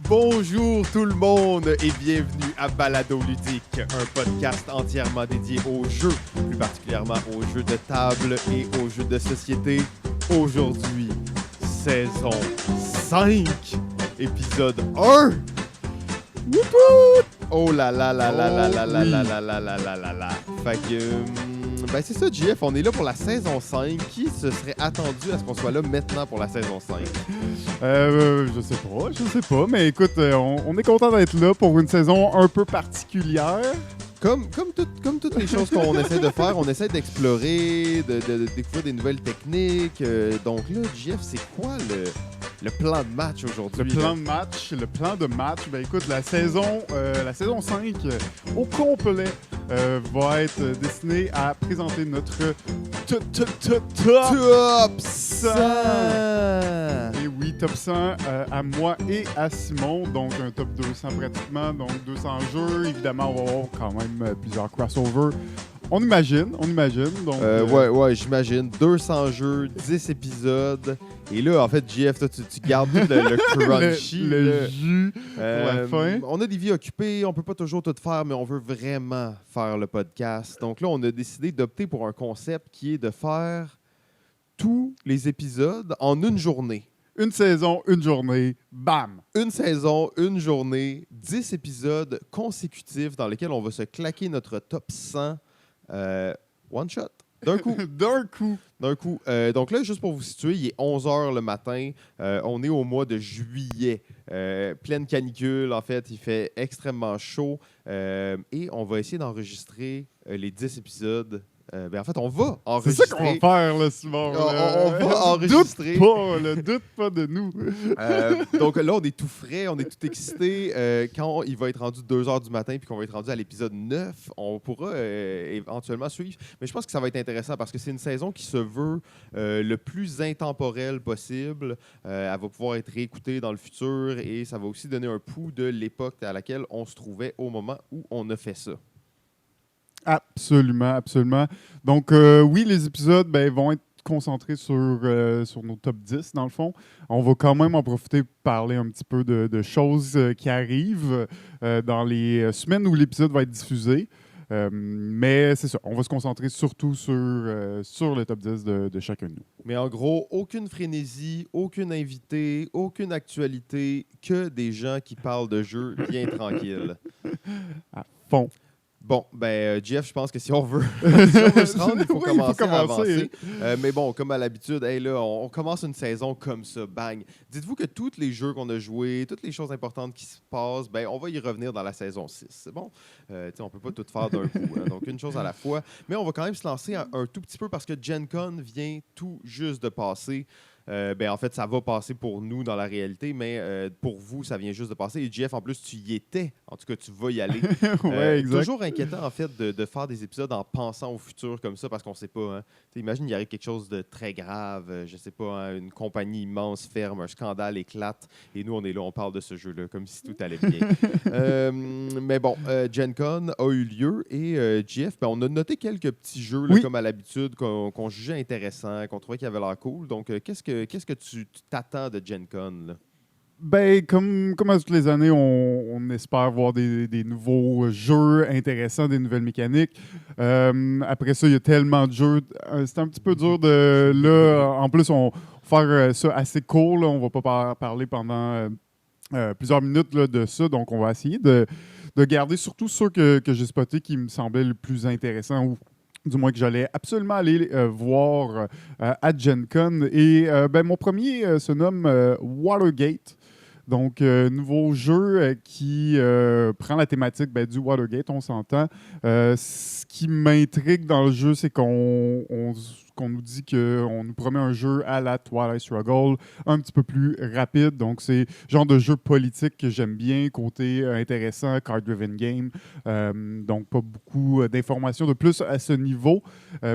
Bonjour tout le monde et bienvenue à Balado Ludique, un podcast entièrement dédié aux jeux, plus particulièrement aux jeux de table et aux jeux de société. Aujourd'hui, saison 5, épisode 1. Wouhou! Oh là là là là là là là là là là là là là là. Fait que, c'est ça, JF, on est là pour la saison 5. Qui se serait attendu à ce qu'on soit là maintenant pour la saison 5? Je sais pas, mais écoute, on est content d'être là pour une saison un peu particulière. Comme toutes les choses qu'on essaie de faire, on essaie d'explorer, de découvrir des nouvelles techniques. Donc là, JF, c'est quoi le plan de match aujourd'hui? Le plan de match, ben écoute, la saison 5 au complet va être destinée à présenter notre Top 100! Et oui, top 100 à moi et à Simon, donc un top 200 pratiquement, donc 200 jeux. Évidemment, on va avoir quand même plusieurs crossovers. On imagine. Donc, ouais, j'imagine. 200 jeux, 10 épisodes. Et là, en fait, JF, toi, tu gardes tout le crunchy. le jus pour la fin. On a des vies occupées, on peut pas toujours tout faire, mais on veut vraiment faire le podcast. Donc là, on a décidé d'opter pour un concept qui est de faire tous les épisodes en une journée. Une saison, une journée, bam! Une saison, une journée, 10 épisodes consécutifs dans lesquels on va se claquer notre top 100 one shot. D'un coup. D'un coup. Donc là, juste pour vous situer, il est 11h le matin. On est au mois de juillet. Pleine canicule, en fait. Il fait extrêmement chaud. Et on va essayer d'enregistrer les 10 épisodes. En fait, on va enregistrer. C'est ça qu'on va faire, là, Simon. On va enregistrer. Doute pas de nous. Donc là, on est tout frais, on est tout excité. Quand il va être rendu 2h du matin puis qu'on va être rendu à l'épisode 9, on pourra éventuellement suivre. Mais je pense que ça va être intéressant parce que c'est une saison qui se veut le plus intemporelle possible. Elle va pouvoir être réécoutée dans le futur et ça va aussi donner un pouls de l'époque à laquelle on se trouvait au moment où on a fait ça. Absolument. Donc, oui, les épisodes vont être concentrés sur nos top 10, dans le fond. On va quand même en profiter pour parler un petit peu de choses qui arrivent dans les semaines où l'épisode va être diffusé. Mais c'est ça, on va se concentrer surtout sur le top 10 de chacun de nous. Mais en gros, aucune frénésie, aucune invité, aucune actualité, que des gens qui parlent de jeux bien tranquilles. À fond. Bon, Jeff, je pense que si on veut se rendre, il faut commencer à avancer. Mais bon, comme à l'habitude, là, on commence une saison comme ça, bang. Dites-vous que tous les jeux qu'on a joués, toutes les choses importantes qui se passent, on va y revenir dans la saison 6. C'est bon? On peut pas tout faire d'un coup, hein, donc une chose à la fois. Mais on va quand même se lancer un tout petit peu parce que Gen Con vient tout juste de passer. En fait, ça va passer pour nous dans la réalité, mais pour vous, ça vient juste de passer. Et JF, en plus, tu y étais. En tout cas, tu vas y aller. Ouais, exact. Toujours inquiétant, en fait, de faire des épisodes en pensant au futur comme ça, parce qu'on sait pas. Hein. Imagine, il arrive quelque chose de très grave. Je sais pas, hein, une compagnie immense ferme, un scandale éclate, et nous, on est là, on parle de ce jeu-là, comme si tout allait bien. Mais bon, Gen Con a eu lieu, et JF, on a noté quelques petits jeux, là, comme à l'habitude, qu'on jugeait intéressants, qu'on trouvait qu'ils avaient l'air cool. Donc, qu'est-ce que tu t'attends de Gen Con, là? Comme à toutes les années, on espère voir des nouveaux jeux intéressants, des nouvelles mécaniques. Après ça, il y a tellement de jeux. C'est un petit peu dur de... Là, en plus, on va faire ça assez court. Là. On ne va pas parler pendant plusieurs minutes là, de ça. Donc, on va essayer de garder surtout ceux que j'ai spotés qui me semblaient le plus intéressants ou du moins que j'allais absolument aller voir à Gen Con. Et mon premier se nomme Watergate. Donc, nouveau jeu qui prend la thématique du Watergate, on s'entend. Ce qui m'intrigue dans le jeu, c'est qu'on nous dit qu'on nous promet un jeu à la Twilight Struggle, un petit peu plus rapide. Donc, c'est le genre de jeu politique que j'aime bien, côté intéressant, card-driven game. Donc, pas beaucoup d'informations de plus à ce niveau,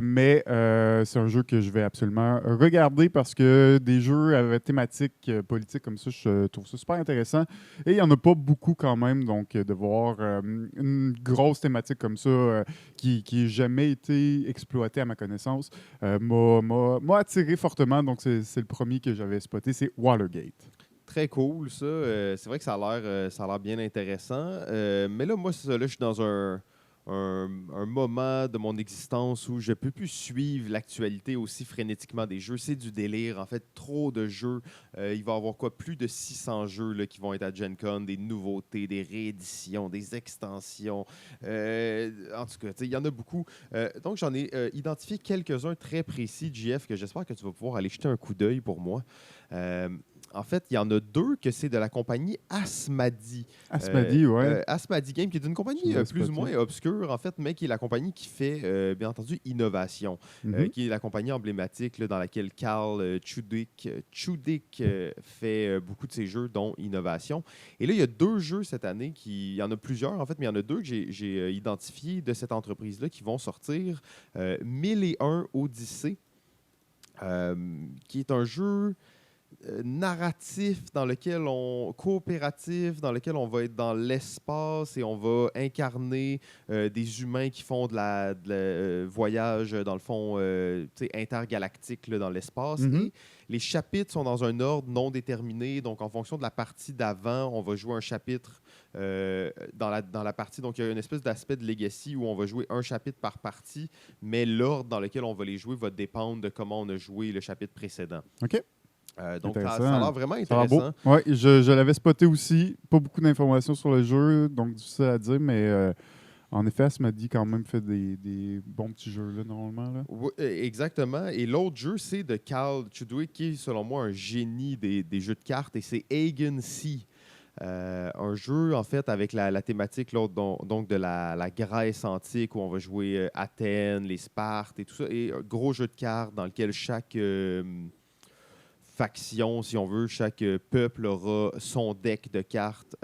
mais c'est un jeu que je vais absolument regarder parce que des jeux avec thématique politique comme ça, je trouve ça super intéressant. Et il n'y en a pas beaucoup quand même, donc de voir une grosse thématique comme ça qui n'a jamais été exploitée à ma connaissance m'a attiré fortement. Donc, c'est le premier que j'avais spoté, c'est Watergate. Très cool, ça. C'est vrai que ça a l'air bien intéressant. Mais là, moi, c'est ça, là, je suis dans un moment de mon existence où je ne peux plus suivre l'actualité aussi frénétiquement des jeux. C'est du délire. En fait, trop de jeux. Il va y avoir quoi? Plus de 600 jeux là, qui vont être à Gen Con, des nouveautés, des rééditions, des extensions. En tout cas, il y en a beaucoup. Donc, j'en ai identifié quelques-uns très précis, JF, que j'espère que tu vas pouvoir aller jeter un coup d'œil pour moi. En fait, il y en a deux que c'est de la compagnie Asmadi. Asmadi, ouais. Asmadi Game, qui est une compagnie plus ou moins obscure, en fait, mais qui est la compagnie qui fait, bien entendu, Innovation, qui est la compagnie emblématique là, dans laquelle Carl Chudik fait beaucoup de ses jeux, dont Innovation. Et là, il y a deux jeux cette année, il y en a plusieurs, en fait, mais il y en a deux que j'ai identifiés de cette entreprise-là qui vont sortir. 1001 Odyssey, qui est un jeu narratif coopératif dans lequel on va être dans l'espace et on va incarner des humains qui font de voyage dans le fond intergalactique là, dans l'espace. Et les chapitres sont dans un ordre non déterminé, donc en fonction de la partie d'avant, on va jouer un chapitre dans la partie. Donc il y a une espèce d'aspect de legacy où on va jouer un chapitre par partie, mais l'ordre dans lequel on va les jouer va dépendre de comment on a joué le chapitre précédent. OK. Donc, ça a l'air vraiment intéressant. Oui, je l'avais spoté aussi. Pas beaucoup d'informations sur le jeu, donc difficile à dire, mais en effet, Asmadi quand même fait des bons petits jeux, là, normalement. Là. Oui, exactement. Et l'autre jeu, c'est de Carl Chudwick, qui est, selon moi, un génie des jeux de cartes, et c'est Agency. Un jeu, en fait, avec la thématique donc de la Grèce antique, où on va jouer Athènes, les Spartes et tout ça, et un gros jeu de cartes dans lequel chaque faction, si on veut, chaque peuple aura son deck de cartes.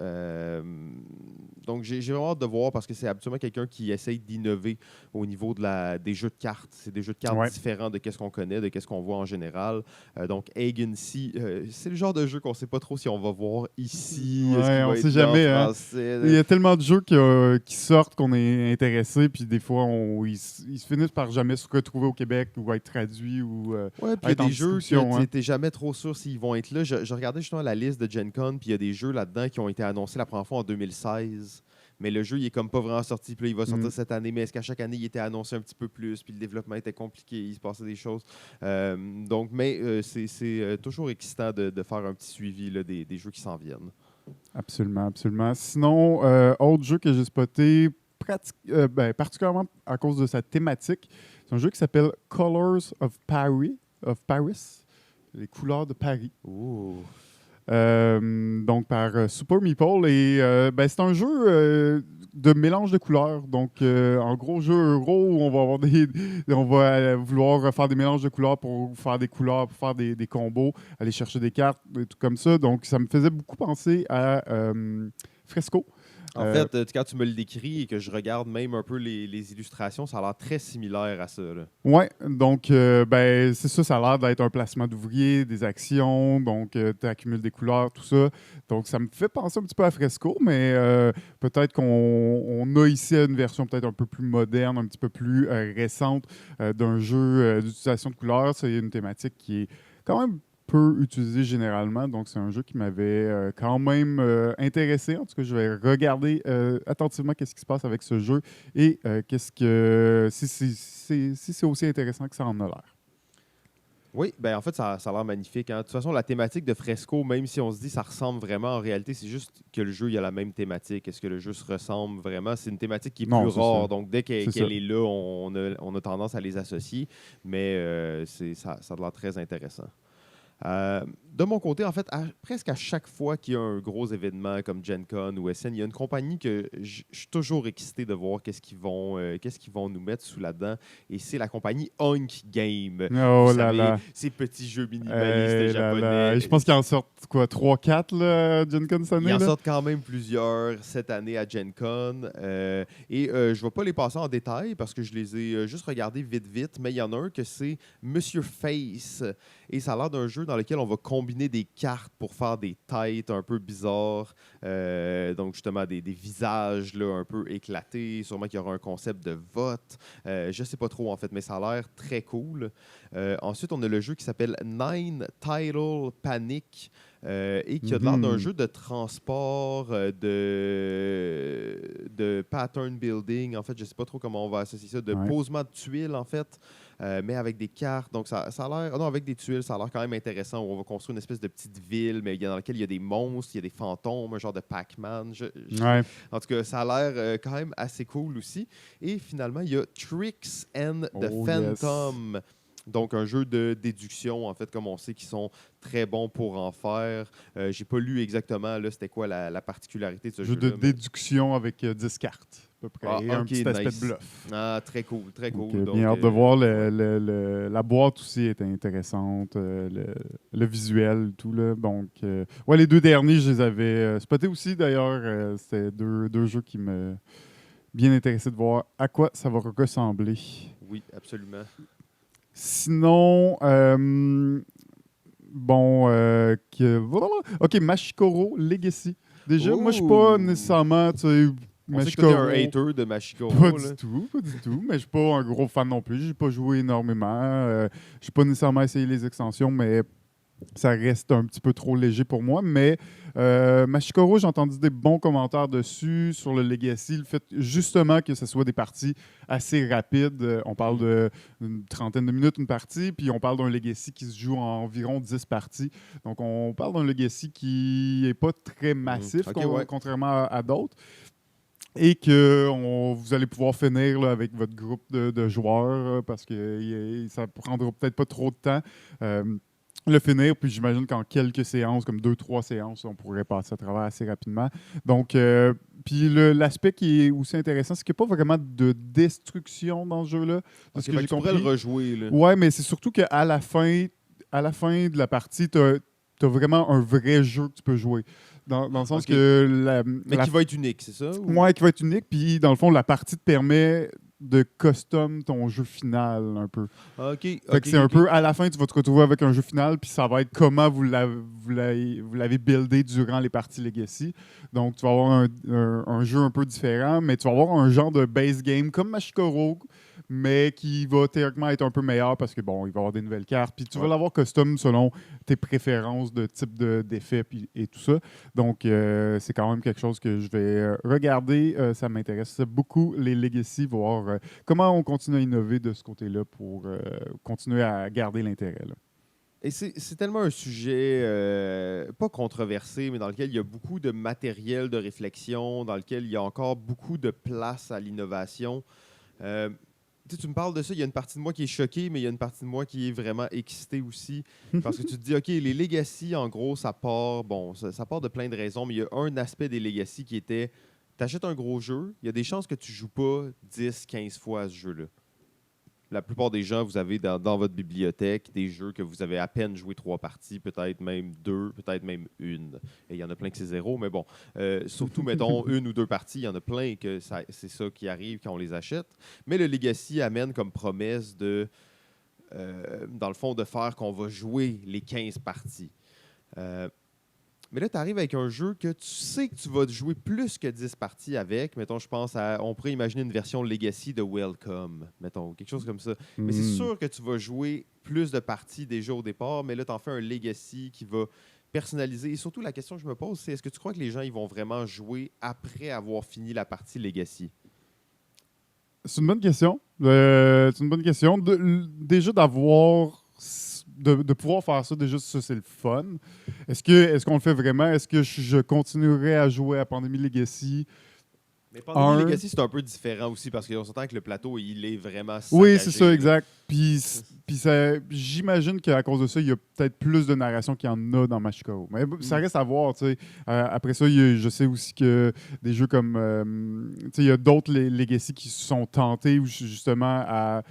Donc, j'ai vraiment hâte de voir parce que c'est absolument quelqu'un qui essaye d'innover au niveau des jeux de cartes. C'est des jeux de cartes différents de ce qu'on connaît, de ce qu'on voit en général. Donc, Agency, c'est le genre de jeu qu'on ne sait pas trop si on va voir ici. On ne sait jamais. Il y a tellement de jeux qui sortent qu'on est intéressé, puis des fois, ils se finissent par jamais se retrouver au Québec ou être traduits. Oui, puis il y a des jeux que tu n'es jamais trop sûr s'ils vont être là. Je regardais justement la liste de Gen Con, puis il y a des jeux là-dedans qui ont été annoncés la première fois en 2016. Mais le jeu, il est comme pas vraiment sorti. Puis là, il va sortir cette année. Mais est-ce qu'à chaque année, il était annoncé un petit peu plus? Puis le développement était compliqué. Il se passait des choses. C'est toujours excitant de faire un petit suivi là, des jeux qui s'en viennent. Absolument, absolument. Sinon, autre jeu que j'ai spoté, particulièrement à cause de sa thématique, c'est un jeu qui s'appelle Colors of Paris. Les couleurs de Paris. Donc, par Super Meeple. Et c'est un jeu de mélange de couleurs. Donc, en gros, jeu euro où on va vouloir faire des mélanges de couleurs pour faire des couleurs, pour faire des combos, aller chercher des cartes, des trucs comme ça. Donc, ça me faisait beaucoup penser à Fresco. En fait, quand tu me le décris et que je regarde même un peu les illustrations, ça a l'air très similaire à ça. Oui, donc c'est ça a l'air d'être un placement d'ouvriers, des actions, donc tu accumules des couleurs, tout ça. Donc ça me fait penser un petit peu à Fresco, mais peut-être qu'on a ici une version peut-être un peu plus moderne, un petit peu plus récente d'un jeu d'utilisation de couleurs. C'est une thématique qui est quand même peu utilisé généralement. Donc, c'est un jeu qui m'avait quand même intéressé. En tout cas, je vais regarder attentivement qu'est-ce qui se passe avec ce jeu et si c'est aussi intéressant que ça en a l'air. Oui, en fait, ça a l'air magnifique. Hein. De toute façon, la thématique de Fresco, même si on se dit ça ressemble vraiment, en réalité, c'est juste que le jeu il a la même thématique. Est-ce que le jeu se ressemble vraiment? C'est une thématique qui est plus rare. Donc, dès qu'elle est là, on a tendance à les associer. Mais ça a l'air très intéressant. De mon côté, en fait, presque à chaque fois qu'il y a un gros événement comme Gen Con ou SN, il y a une compagnie que je suis toujours excité de voir qu'est-ce qu'ils vont nous mettre sous la dent. Et c'est la compagnie Hunk Game. Oh là là. Ces petits jeux minimalistes japonais. Je pense qu'ils en sortent 3-4 à Gen Con cette année. Ils en sortent quand même plusieurs cette année à Gen Con. Je ne vais pas les passer en détail parce que je les ai juste regardés vite. Mais il y en a un que c'est Monsieur Face. Et ça a l'air d'un jeu dans lequel on va combiner combiner des cartes pour faire des têtes un peu bizarres. Donc, justement, des visages là, un peu éclatés. Sûrement qu'il y aura un concept de vote. Je ne sais pas trop, en fait, mais ça a l'air très cool. Ensuite, on a le jeu qui s'appelle Nine Title Panic. Et qui a l'air d'un jeu de transport, de pattern building. En fait, je ne sais pas trop comment on va associer ça, de posement de tuiles, en fait, mais avec des cartes. Donc, ça a l'air... Non, avec des tuiles, ça a l'air quand même intéressant. Où on va construire une espèce de petite ville, mais dans laquelle il y a des monstres, il y a des fantômes, un genre de Pac-Man. En tout cas, ça a l'air quand même assez cool aussi. Et finalement, il y a Tricks and the Phantom. Yes. Donc, un jeu de déduction, en fait, comme on sait qu'ils sont très bons pour en faire. J'ai pas lu exactement, là, c'était quoi la particularité de ce jeu-là. Jeu de déduction avec 10 cartes, à peu près, et un petit aspect de bluff. Ah, très cool, très cool. Donc, bien hâte de voir. La boîte aussi est intéressante, le visuel, tout. Là. Donc, les 2 derniers, je les avais spotés aussi, d'ailleurs. C'était deux jeux qui me... bien intéressés de voir à quoi ça va ressembler. Oui, absolument. Sinon, OK, Mashikoro Legacy. Déjà, moi, je suis pas nécessairement, Mashikoro. On sait que t'es un hater de Mashikoro. Pas du tout. Mais je suis pas un gros fan non plus. J'ai pas joué énormément. J'ai pas nécessairement essayé les extensions, mais ça reste un petit peu trop léger pour moi. Mais Mashikoro, j'ai entendu des bons commentaires dessus sur le Legacy. Le fait justement que ce soit des parties assez rapides. On parle d'une trentaine de minutes une partie, puis on parle d'un Legacy qui se joue en environ 10 parties. Donc on parle d'un Legacy qui n'est pas très massif, contrairement à d'autres. Et que vous allez pouvoir finir là, avec votre groupe de joueurs parce que ça ne prendra peut-être pas trop de temps. Le finir, puis j'imagine qu'en quelques séances, comme 2-3 séances, on pourrait passer à travers assez rapidement. Donc, puis l'aspect qui est aussi intéressant, c'est qu'il n'y a pas vraiment de destruction dans ce jeu-là. Tu pourrais le rejouer. Là. Ouais, mais c'est surtout qu'à la fin de la partie, tu as vraiment un vrai jeu que tu peux jouer. Dans le sens que... Mais qui va être unique, c'est ça? Oui, qui va être unique. Puis, dans le fond, la partie te permet de custom ton jeu final un peu. Fait que c'est un peu, à la fin, tu vas te retrouver avec un jeu final, puis ça va être comment vous l'avez buildé durant les parties Legacy. Donc, tu vas avoir un jeu un peu différent, mais tu vas avoir un genre de base game comme Mashikoro, mais qui va théoriquement être un peu meilleur parce que, bon, il va y avoir des nouvelles cartes. Puis tu vas l'avoir custom selon tes préférences de type d'effet et tout ça. Donc, c'est quand même quelque chose que je vais regarder. Ça m'intéresse beaucoup, les Legacy, voir comment on continue à innover de ce côté-là pour continuer à garder l'intérêt. Là. Et c'est tellement un sujet pas controversé, mais dans lequel il y a beaucoup de matériel de réflexion, dans lequel il y a encore beaucoup de place à l'innovation. Tu me parles de ça, il y a une partie de moi qui est choquée, mais il y a une partie de moi qui est vraiment excitée aussi. Parce que tu te dis, OK, les Legacy, en gros, ça part de plein de raisons, mais il y a un aspect des Legacy qui était, tu achètes un gros jeu, il y a des chances que tu ne joues pas 10-15 fois à ce jeu-là. La plupart des gens, vous avez dans votre bibliothèque des jeux que vous avez à peine joué 3 parties, peut-être même 2, peut-être même 1. Et il y en a plein que c'est 0, mais bon. Surtout, mettons, 1 ou 2 parties, il y en a plein que c'est ça qui arrive quand on les achète. Mais le Legacy amène comme promesse dans le fond, de faire qu'on va jouer les 15 parties. Mais là, tu arrives avec un jeu que tu sais que tu vas jouer plus que 10 parties avec. Mettons, je pense on pourrait imaginer une version Legacy de Welcome, mettons, quelque chose comme ça. Mais c'est sûr que tu vas jouer plus de parties déjà au départ, mais là, tu en fais un Legacy qui va personnaliser. Et surtout, la question que je me pose, c'est est-ce que tu crois que les gens ils vont vraiment jouer après avoir fini la partie Legacy? C'est une bonne question. Déjà d'avoir... De pouvoir faire ça, déjà, ça, c'est le fun. Est-ce qu'on le fait vraiment? Est-ce que je continuerai à jouer à Pandémie Legacy? Mais Pandémie Legacy, c'est un peu différent aussi parce qu'on s'entend que le plateau, il est vraiment saccagé. Oui, c'est ça, exact. Puis j'imagine qu'à cause de ça, il y a peut-être plus de narration qu'il y en a dans Mashikoro. Mais ça reste à voir, tu sais. Après ça, je sais aussi que des jeux comme... tu sais, il y a d'autres Legacy qui se sont tentés justement à...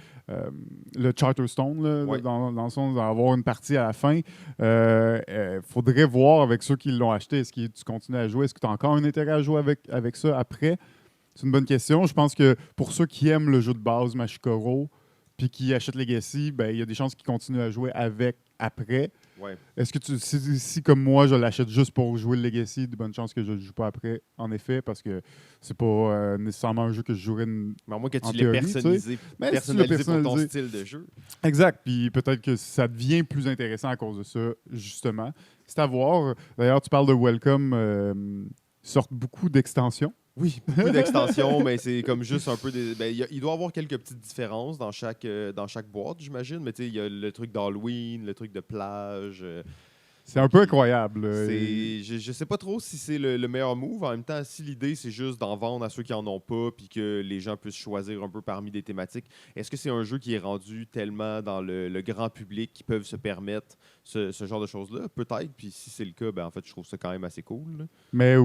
le Charterstone, là, dans le sens d'avoir une partie à la fin. Faudrait voir avec ceux qui l'ont acheté. Est-ce que tu continues à jouer? Est-ce que tu as encore un intérêt à jouer avec ça après? C'est une bonne question. Je pense que pour ceux qui aiment le jeu de base Mashikoro puis qui achètent Legacy, ben, il y a des chances qu'ils continuent à jouer avec après. Ouais. Est-ce que si comme moi, je l'achète juste pour jouer le Legacy, de bonnes chances que je ne le joue pas après, en effet, parce que c'est pas nécessairement un jeu que je jouerais Mais à moins que en tu l'aies théorie, tu sais. Mais si tu l'as personnalisé pour ton personnalisé. style de jeu. Exact. Puis peut-être que ça devient plus intéressant à cause de ça, justement. C'est à voir. D'ailleurs, tu parles de Welcome. Sortent beaucoup d'extensions. Oui, beaucoup d'extensions, mais c'est comme juste un peu des. Ben, il doit y avoir quelques petites différences dans chaque boîte, j'imagine. Mais tu sais, il y a le truc d'Halloween, le truc de plage. C'est un peu incroyable. Je sais pas trop si c'est le meilleur move. En même temps, si l'idée c'est juste d'en vendre à ceux qui en ont pas, puis que les gens puissent choisir un peu parmi des thématiques, est-ce que c'est un jeu qui est rendu tellement dans le grand public qu'ils peuvent se permettre ce genre de choses-là? Peut-être. Puis si c'est le cas, ben en fait, je trouve ça quand même assez cool, là. Mais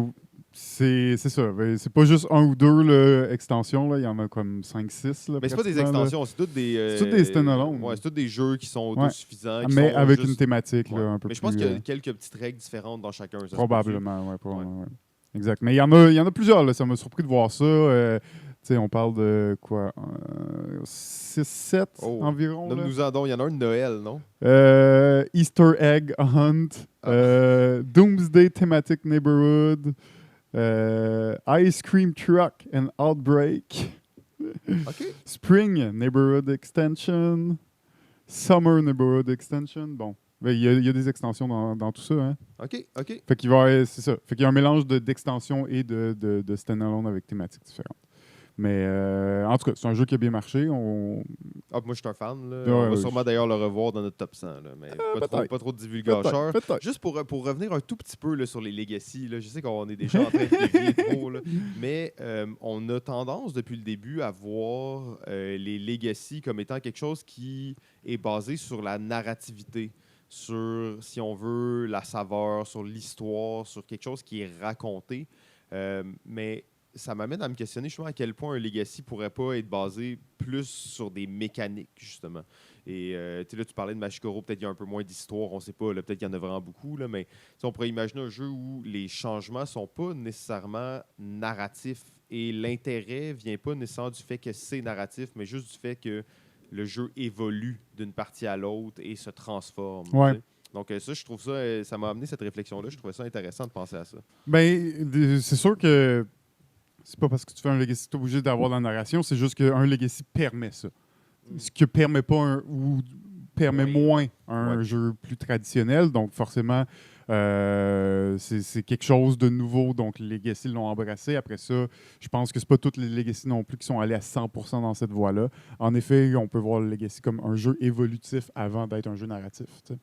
c'est ça. C'est pas juste un ou deux là, extensions. Là. Il y en a comme 5-6. Mais c'est pas des extensions, c'est toutes des. C'est toutes des stand-alone. Ouais, c'est tous des jeux qui sont Ouais. autosuffisants. Qui Mais sont avec juste... une thématique Ouais. là, un peu Mais je plus. pense qu'il y a quelques petites règles différentes dans chacun. Ça Probablement, Ouais. ouais. Exact. Mais il y en a plusieurs. Là. Ça m'a surpris de voir ça. On parle de quoi 6-7 environ. Nomme-nous-en donc. Il y en a un de Noël, non? Easter Egg Hunt. Doomsday Thematic Neighborhood. Ice Cream Truck and Outbreak. OK. Spring Neighborhood Extension. Summer Neighborhood Extension. Bon. Il y a des extensions dans tout ça. Hein? OK. Fait qu'il c'est ça. Fait qu'il y a un mélange d'extensions et de standalone avec thématiques différentes. Mais en tout cas, c'est un jeu qui a bien marché. Moi, je suis un fan. Là. Ouais, on va sûrement d'ailleurs le revoir dans notre top 100. Là, mais pas trop de divulgateurs. Peut-être. Juste pour revenir un tout petit peu là, sur les Legacy, là, je sais qu'on est déjà en train de dévier trop, là, mais on a tendance depuis le début à voir les Legacy comme étant quelque chose qui est basé sur la narrativité, sur, si on veut, la saveur, sur l'histoire, sur quelque chose qui est raconté. Mais ça m'amène à me questionner justement à quel point un Legacy pourrait pas être basé plus sur des mécaniques, justement. Et là, tu parlais de Machikoro, peut-être qu'il y a un peu moins d'histoire, on ne sait pas, peut-être qu'il y en a vraiment beaucoup, là, mais on pourrait imaginer un jeu où les changements ne sont pas nécessairement narratifs et l'intérêt ne vient pas nécessairement du fait que c'est narratif, mais juste du fait que le jeu évolue d'une partie à l'autre et se transforme. Ouais. Donc ça, je trouve ça m'a amené cette réflexion-là. Je trouvais ça intéressant de penser à ça. Ben, c'est sûr que c'est pas parce que tu fais un Legacy que tu es obligé d'avoir la narration, c'est juste qu'un Legacy permet ça. Ce que permet pas ou permet moins un jeu plus traditionnel. Donc forcément, c'est quelque chose de nouveau. Donc les Legacy l'ont embrassé. Après ça, je pense que c'est pas toutes les Legacy non plus qui sont allés à 100% dans cette voie-là. En effet, on peut voir le Legacy comme un jeu évolutif avant d'être un jeu narratif. T'sais.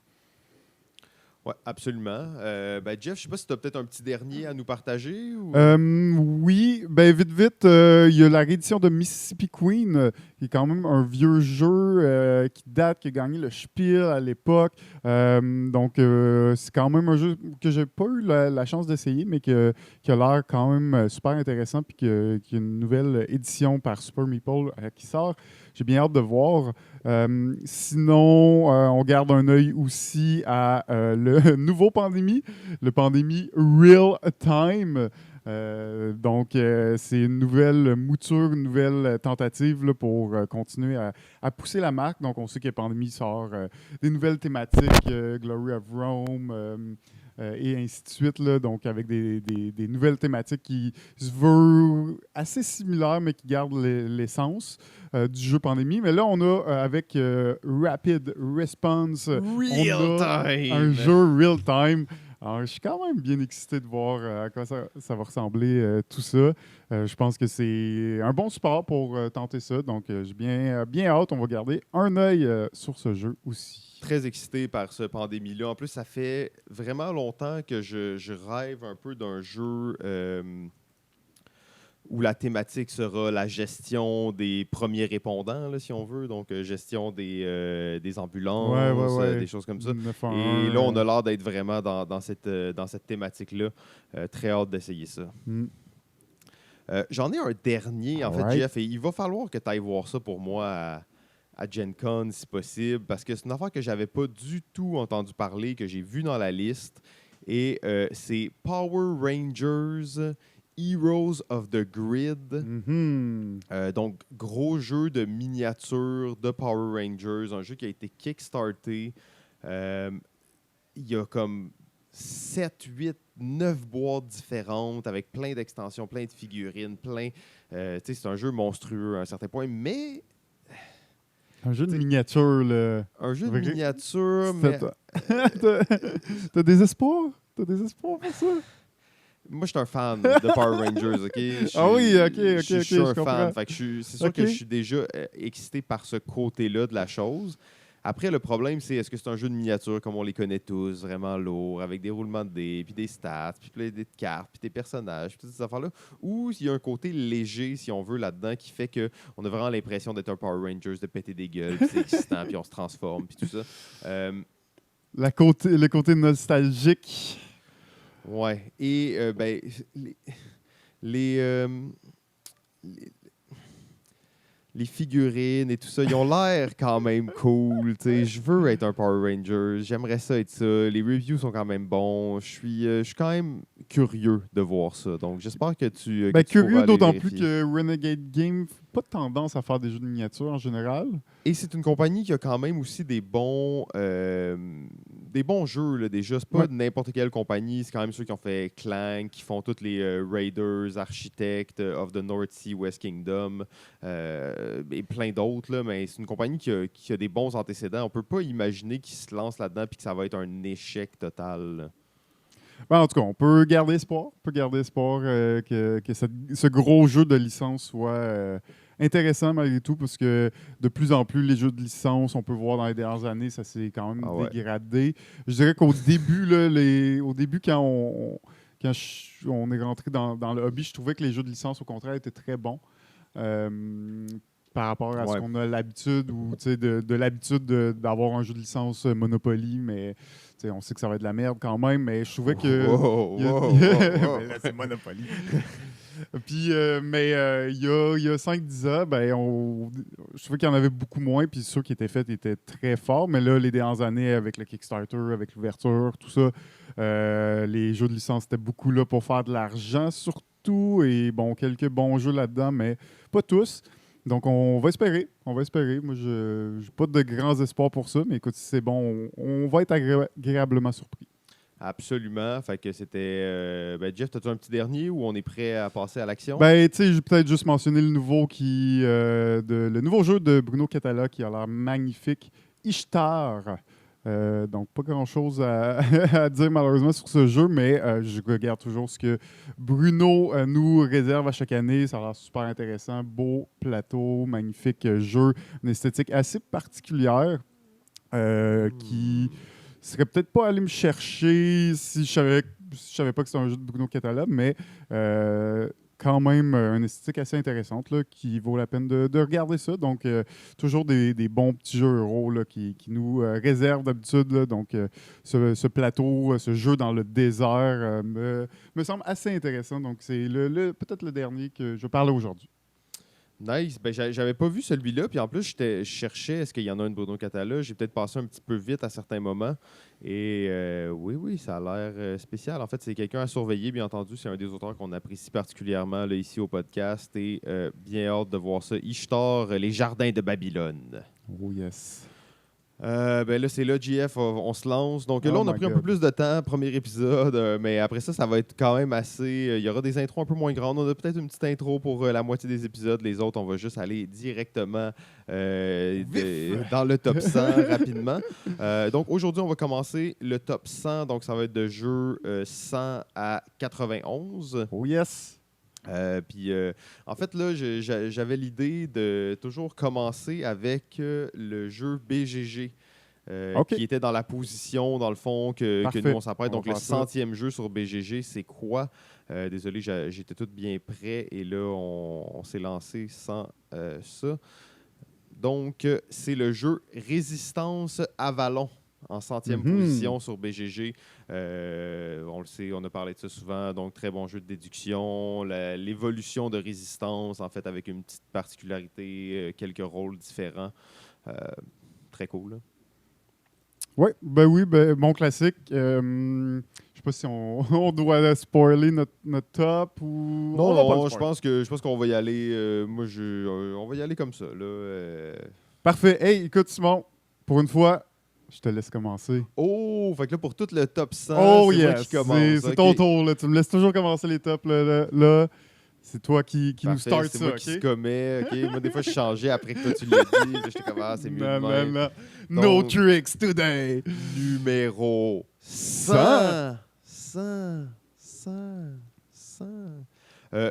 Oui, absolument. Jeff, je ne sais pas si tu as peut-être un petit dernier à nous partager. Ou... Oui, vite, il y a la réédition de Mississippi Queen, qui est quand même un vieux jeu qui date, qui a gagné le Spiel à l'époque. Donc, c'est quand même un jeu que j'ai pas eu la chance d'essayer, mais qui a l'air quand même super intéressant, puis qui a une nouvelle édition par Super Meeple qui sort. J'ai bien hâte de voir. Sinon, on garde un œil aussi à le nouveau Pandémie, le Pandémie Real Time. Donc, c'est une nouvelle mouture, une nouvelle tentative là, pour continuer à pousser la marque. Donc, on sait que Pandémie sort des nouvelles thématiques, Glory of Rome, et ainsi de suite. Là, donc, avec des nouvelles thématiques qui se veulent assez similaires, mais qui gardent l'essence du jeu Pandémie. Mais là, on a, avec Rapid Response, un jeu real-time. Alors, je suis quand même bien excité de voir à quoi ça va ressembler, tout ça. Je pense que c'est un bon support pour tenter ça. Donc, j'ai bien hâte. On va garder un œil sur ce jeu aussi. Très excité par ce Pandémie-là. En plus, ça fait vraiment longtemps que je rêve un peu d'un jeu où la thématique sera la gestion des premiers répondants, là, si on veut. Donc, gestion des ambulances, des choses comme ça. 911, et là, on a l'air d'être vraiment dans cette thématique-là. Très hâte d'essayer ça. J'en ai un dernier, en fait, Jeff, et il va falloir que tu ailles voir ça pour moi à Gen Con, si possible, parce que c'est une affaire que j'avais pas du tout entendu parler, que j'ai vu dans la liste. Et c'est Power Rangers Heroes of the Grid. Donc, gros jeu de miniature de Power Rangers, un jeu qui a été kickstarté. il y a comme 7, 8, 9 boîtes différentes avec plein d'extensions, plein de figurines, c'est un jeu monstrueux à un certain point, mais... Un jeu de miniature, là. Un jeu de miniature, mais... T'as des espoirs? T'as des espoirs pour ça? Moi, je suis un fan de Power Rangers, OK? Je suis un fan. Fait que c'est sûr que je suis déjà excité par ce côté-là de la chose. Après, le problème, c'est est-ce que c'est un jeu de miniature comme on les connaît tous, vraiment lourd, avec des roulements de dés, puis des stats, puis plein de cartes, puis des personnages, puis toutes ces affaires-là, ou il y a un côté léger, si on veut, là-dedans, qui fait qu'on a vraiment l'impression d'être un Power Rangers, de péter des gueules, puis c'est excitant, puis on se transforme, puis tout ça. Le côté nostalgique. Ouais. Et, les figurines et tout ça, ils ont l'air quand même cool. Je veux être un Power Ranger. J'aimerais ça être ça. Les reviews sont quand même bons. Je suis quand même curieux de voir ça. Donc, j'espère que tu. Curieux d'autant plus que Renegade Game n'a pas tendance à faire des jeux de miniature en général. Et c'est une compagnie qui a quand même aussi des bons jeux, là, déjà. C'est pas n'importe quelle compagnie. C'est quand même ceux qui ont fait Clank, qui font tous les Raiders, Architect, of the North Sea, West Kingdom, et plein d'autres. Là, mais c'est une compagnie qui a des bons antécédents. On peut pas imaginer qu'ils se lancent là-dedans et que ça va être un échec total. En tout cas, on peut garder espoir. Que ce gros jeu de licence soit intéressant malgré tout, parce que de plus en plus, les jeux de licence, on peut voir dans les dernières années, ça s'est quand même dégradé. Je dirais qu'au début, quand on est rentré dans le hobby, je trouvais que les jeux de licence, au contraire, étaient très bons. Par rapport à ce qu'on a l'habitude, ou de l'habitude d'avoir un jeu de licence Monopoly, mais on sait que ça va être de la merde quand même, mais je trouvais que... Mais là, c'est Monopoly. Puis, il y a 5-10 ans, je trouvais qu'il y en avait beaucoup moins, puis ceux qui étaient faits étaient très forts, mais là, les dernières années, avec le Kickstarter, avec l'ouverture, tout ça, les jeux de licence étaient beaucoup là pour faire de l'argent, surtout, et quelques bons jeux là-dedans, mais pas tous. Donc, on va espérer. Moi, je n'ai pas de grands espoirs pour ça, mais écoute, si c'est bon, on va être agréablement surpris. Absolument. Fait que c'était... Jeff, as-tu un petit dernier ou on est prêt à passer à l'action? Je vais peut-être juste mentionner le nouveau jeu de Bruno Catala qui a l'air magnifique, Ishtar. Donc, pas grand-chose à dire malheureusement sur ce jeu, mais je regarde toujours ce que Bruno nous réserve à chaque année. Ça a l'air super intéressant. Beau plateau, magnifique jeu, une esthétique assez particulière qui serait peut-être pas allé me chercher si je savais pas que c'était un jeu de Bruno Catala, mais quand même une esthétique assez intéressante là, qui vaut la peine de regarder ça. Donc, toujours des bons petits jeux euros là, qui nous réservent d'habitude. Là. Donc, ce plateau, ce jeu dans le désert me semble assez intéressant. Donc, c'est peut-être le dernier que je parlais aujourd'hui. Nice. J'avais pas vu celui-là. Puis en plus, je cherchais est-ce qu'il y en a un de Bruno Catala. J'ai peut-être passé un petit peu vite à certains moments. Et oui, ça a l'air spécial. En fait, c'est quelqu'un à surveiller, bien entendu. C'est un des auteurs qu'on apprécie particulièrement là, ici au podcast. Et bien hâte de voir ça. Ishtar, les jardins de Babylone. Oh yes. Là, c'est là, JF, on se lance. Donc là, on a pris un peu plus de temps, premier épisode, mais après ça, ça va être quand même assez... Il y aura des intros un peu moins grandes. On a peut-être une petite intro pour la moitié des épisodes. Les autres, on va juste aller directement dans le top 100 rapidement. Donc aujourd'hui, on va commencer le top 100. Donc ça va être de jeux 100 à 91. Oh yes! En fait, là, j'avais l'idée de toujours commencer avec le jeu BGG, qui était dans la position, dans le fond, que nous, on s'apprête. Donc, le 100e jeu sur BGG, c'est quoi? Désolé, j'étais tout bien prêt et là, on s'est lancé sans ça. Donc, c'est le jeu Résistance Avalon. En 100e position sur BGG. On le sait, on a parlé de ça souvent. Donc, très bon jeu de déduction. L'évolution de résistance, en fait, avec une petite particularité, quelques rôles différents. Très cool. Là. Oui, bon classique. Je sais pas si on doit spoiler notre top ou... Non, je pense qu'on va y aller. On va y aller comme ça. Là, Parfait. Hey, écoute, Simon, pour une fois, Je te laisse commencer. Oh, fait que là, pour tout le top 100, c'est moi qui commence. C'est ton tour. Là. Tu me laisses toujours commencer les tops. Là, c'est toi qui nous start c'est ça. moi qui se commets. OK? Moi, des fois, je changeais après que toi, tu l'as dit. Là, j'étais comme, c'est mieux de même. Non. No Donc, tricks today. Numéro 100.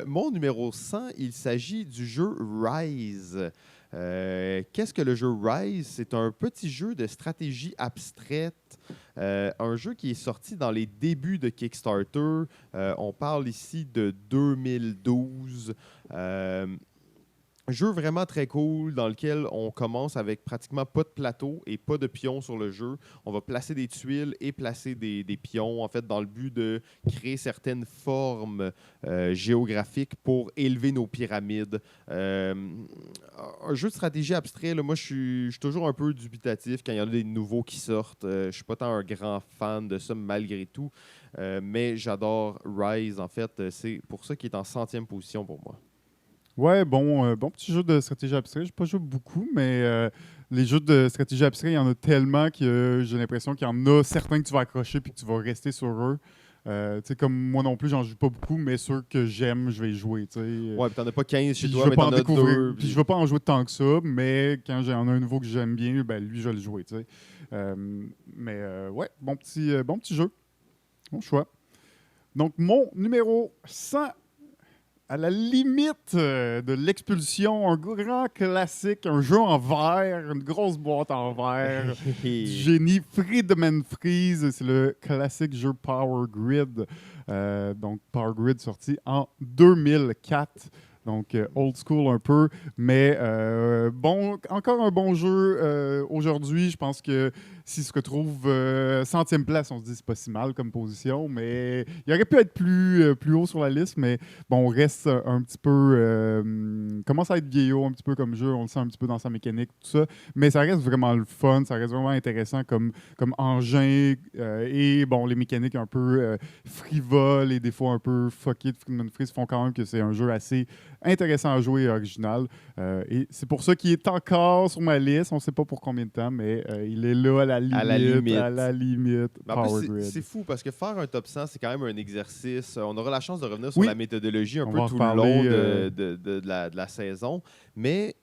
Mon numéro 100, il s'agit du jeu Rise. Qu'est-ce que le jeu Rise? C'est un petit jeu de stratégie abstraite, un jeu qui est sorti dans les débuts de Kickstarter. On parle ici de 2012. Un jeu vraiment très cool dans lequel on commence avec pratiquement pas de plateau et pas de pions sur le jeu. On va placer des tuiles et placer des pions, en fait, dans le but de créer certaines formes géographiques pour élever nos pyramides. Un jeu de stratégie abstrait, là, moi, je suis toujours un peu dubitatif quand il y en a des nouveaux qui sortent. Je suis pas tant un grand fan de ça, malgré tout. Mais j'adore Rise, en fait. C'est pour ça qu'il est en 100e position pour moi. Ouais, bon petit jeu de stratégie abstrait. Je n'ai pas joué beaucoup, mais les jeux de stratégie abstrait, il y en a tellement que j'ai l'impression qu'il y en a certains que tu vas accrocher puis que tu vas rester sur eux. Tu sais, comme moi non plus, j'en joue pas beaucoup, mais ceux que j'aime, je vais y jouer. Ouais, puis t'en as pas 15 chez puis toi, mais t'en as deux. Puis je vais pas en jouer tant que ça, mais quand j'en ai un nouveau que j'aime bien, ben lui, je vais le jouer. Ouais, bon petit jeu. Bon choix. Donc, mon numéro 100. À la limite de l'expulsion, un grand classique, un jeu en verre, une grosse boîte en verre, du génie Friedemann Fries, c'est le classique jeu Power Grid. Donc Power Grid sorti en 2004. Donc, old school un peu, mais encore un bon jeu aujourd'hui. Je pense que s'il se retrouve 100e place, on se dit que c'est pas si mal comme position, mais il aurait pu être plus haut sur la liste, mais bon, on reste un petit peu... commence à être vieillot un petit peu comme jeu, on le sent un petit peu dans sa mécanique, tout ça, mais ça reste vraiment le fun, ça reste vraiment intéressant comme engin, et bon, les mécaniques un peu frivoles et des fois un peu fuckées de Friedemann Fries font quand même que c'est un jeu assez intéressant à jouer et original. Et c'est pour ça qu'il est encore sur ma liste. On ne sait pas pour combien de temps, mais il est là à la limite. Power Grid. C'est fou parce que faire un top 100, c'est quand même un exercice. On aura la chance de revenir sur la méthodologie un peu tout le long de la saison. Mais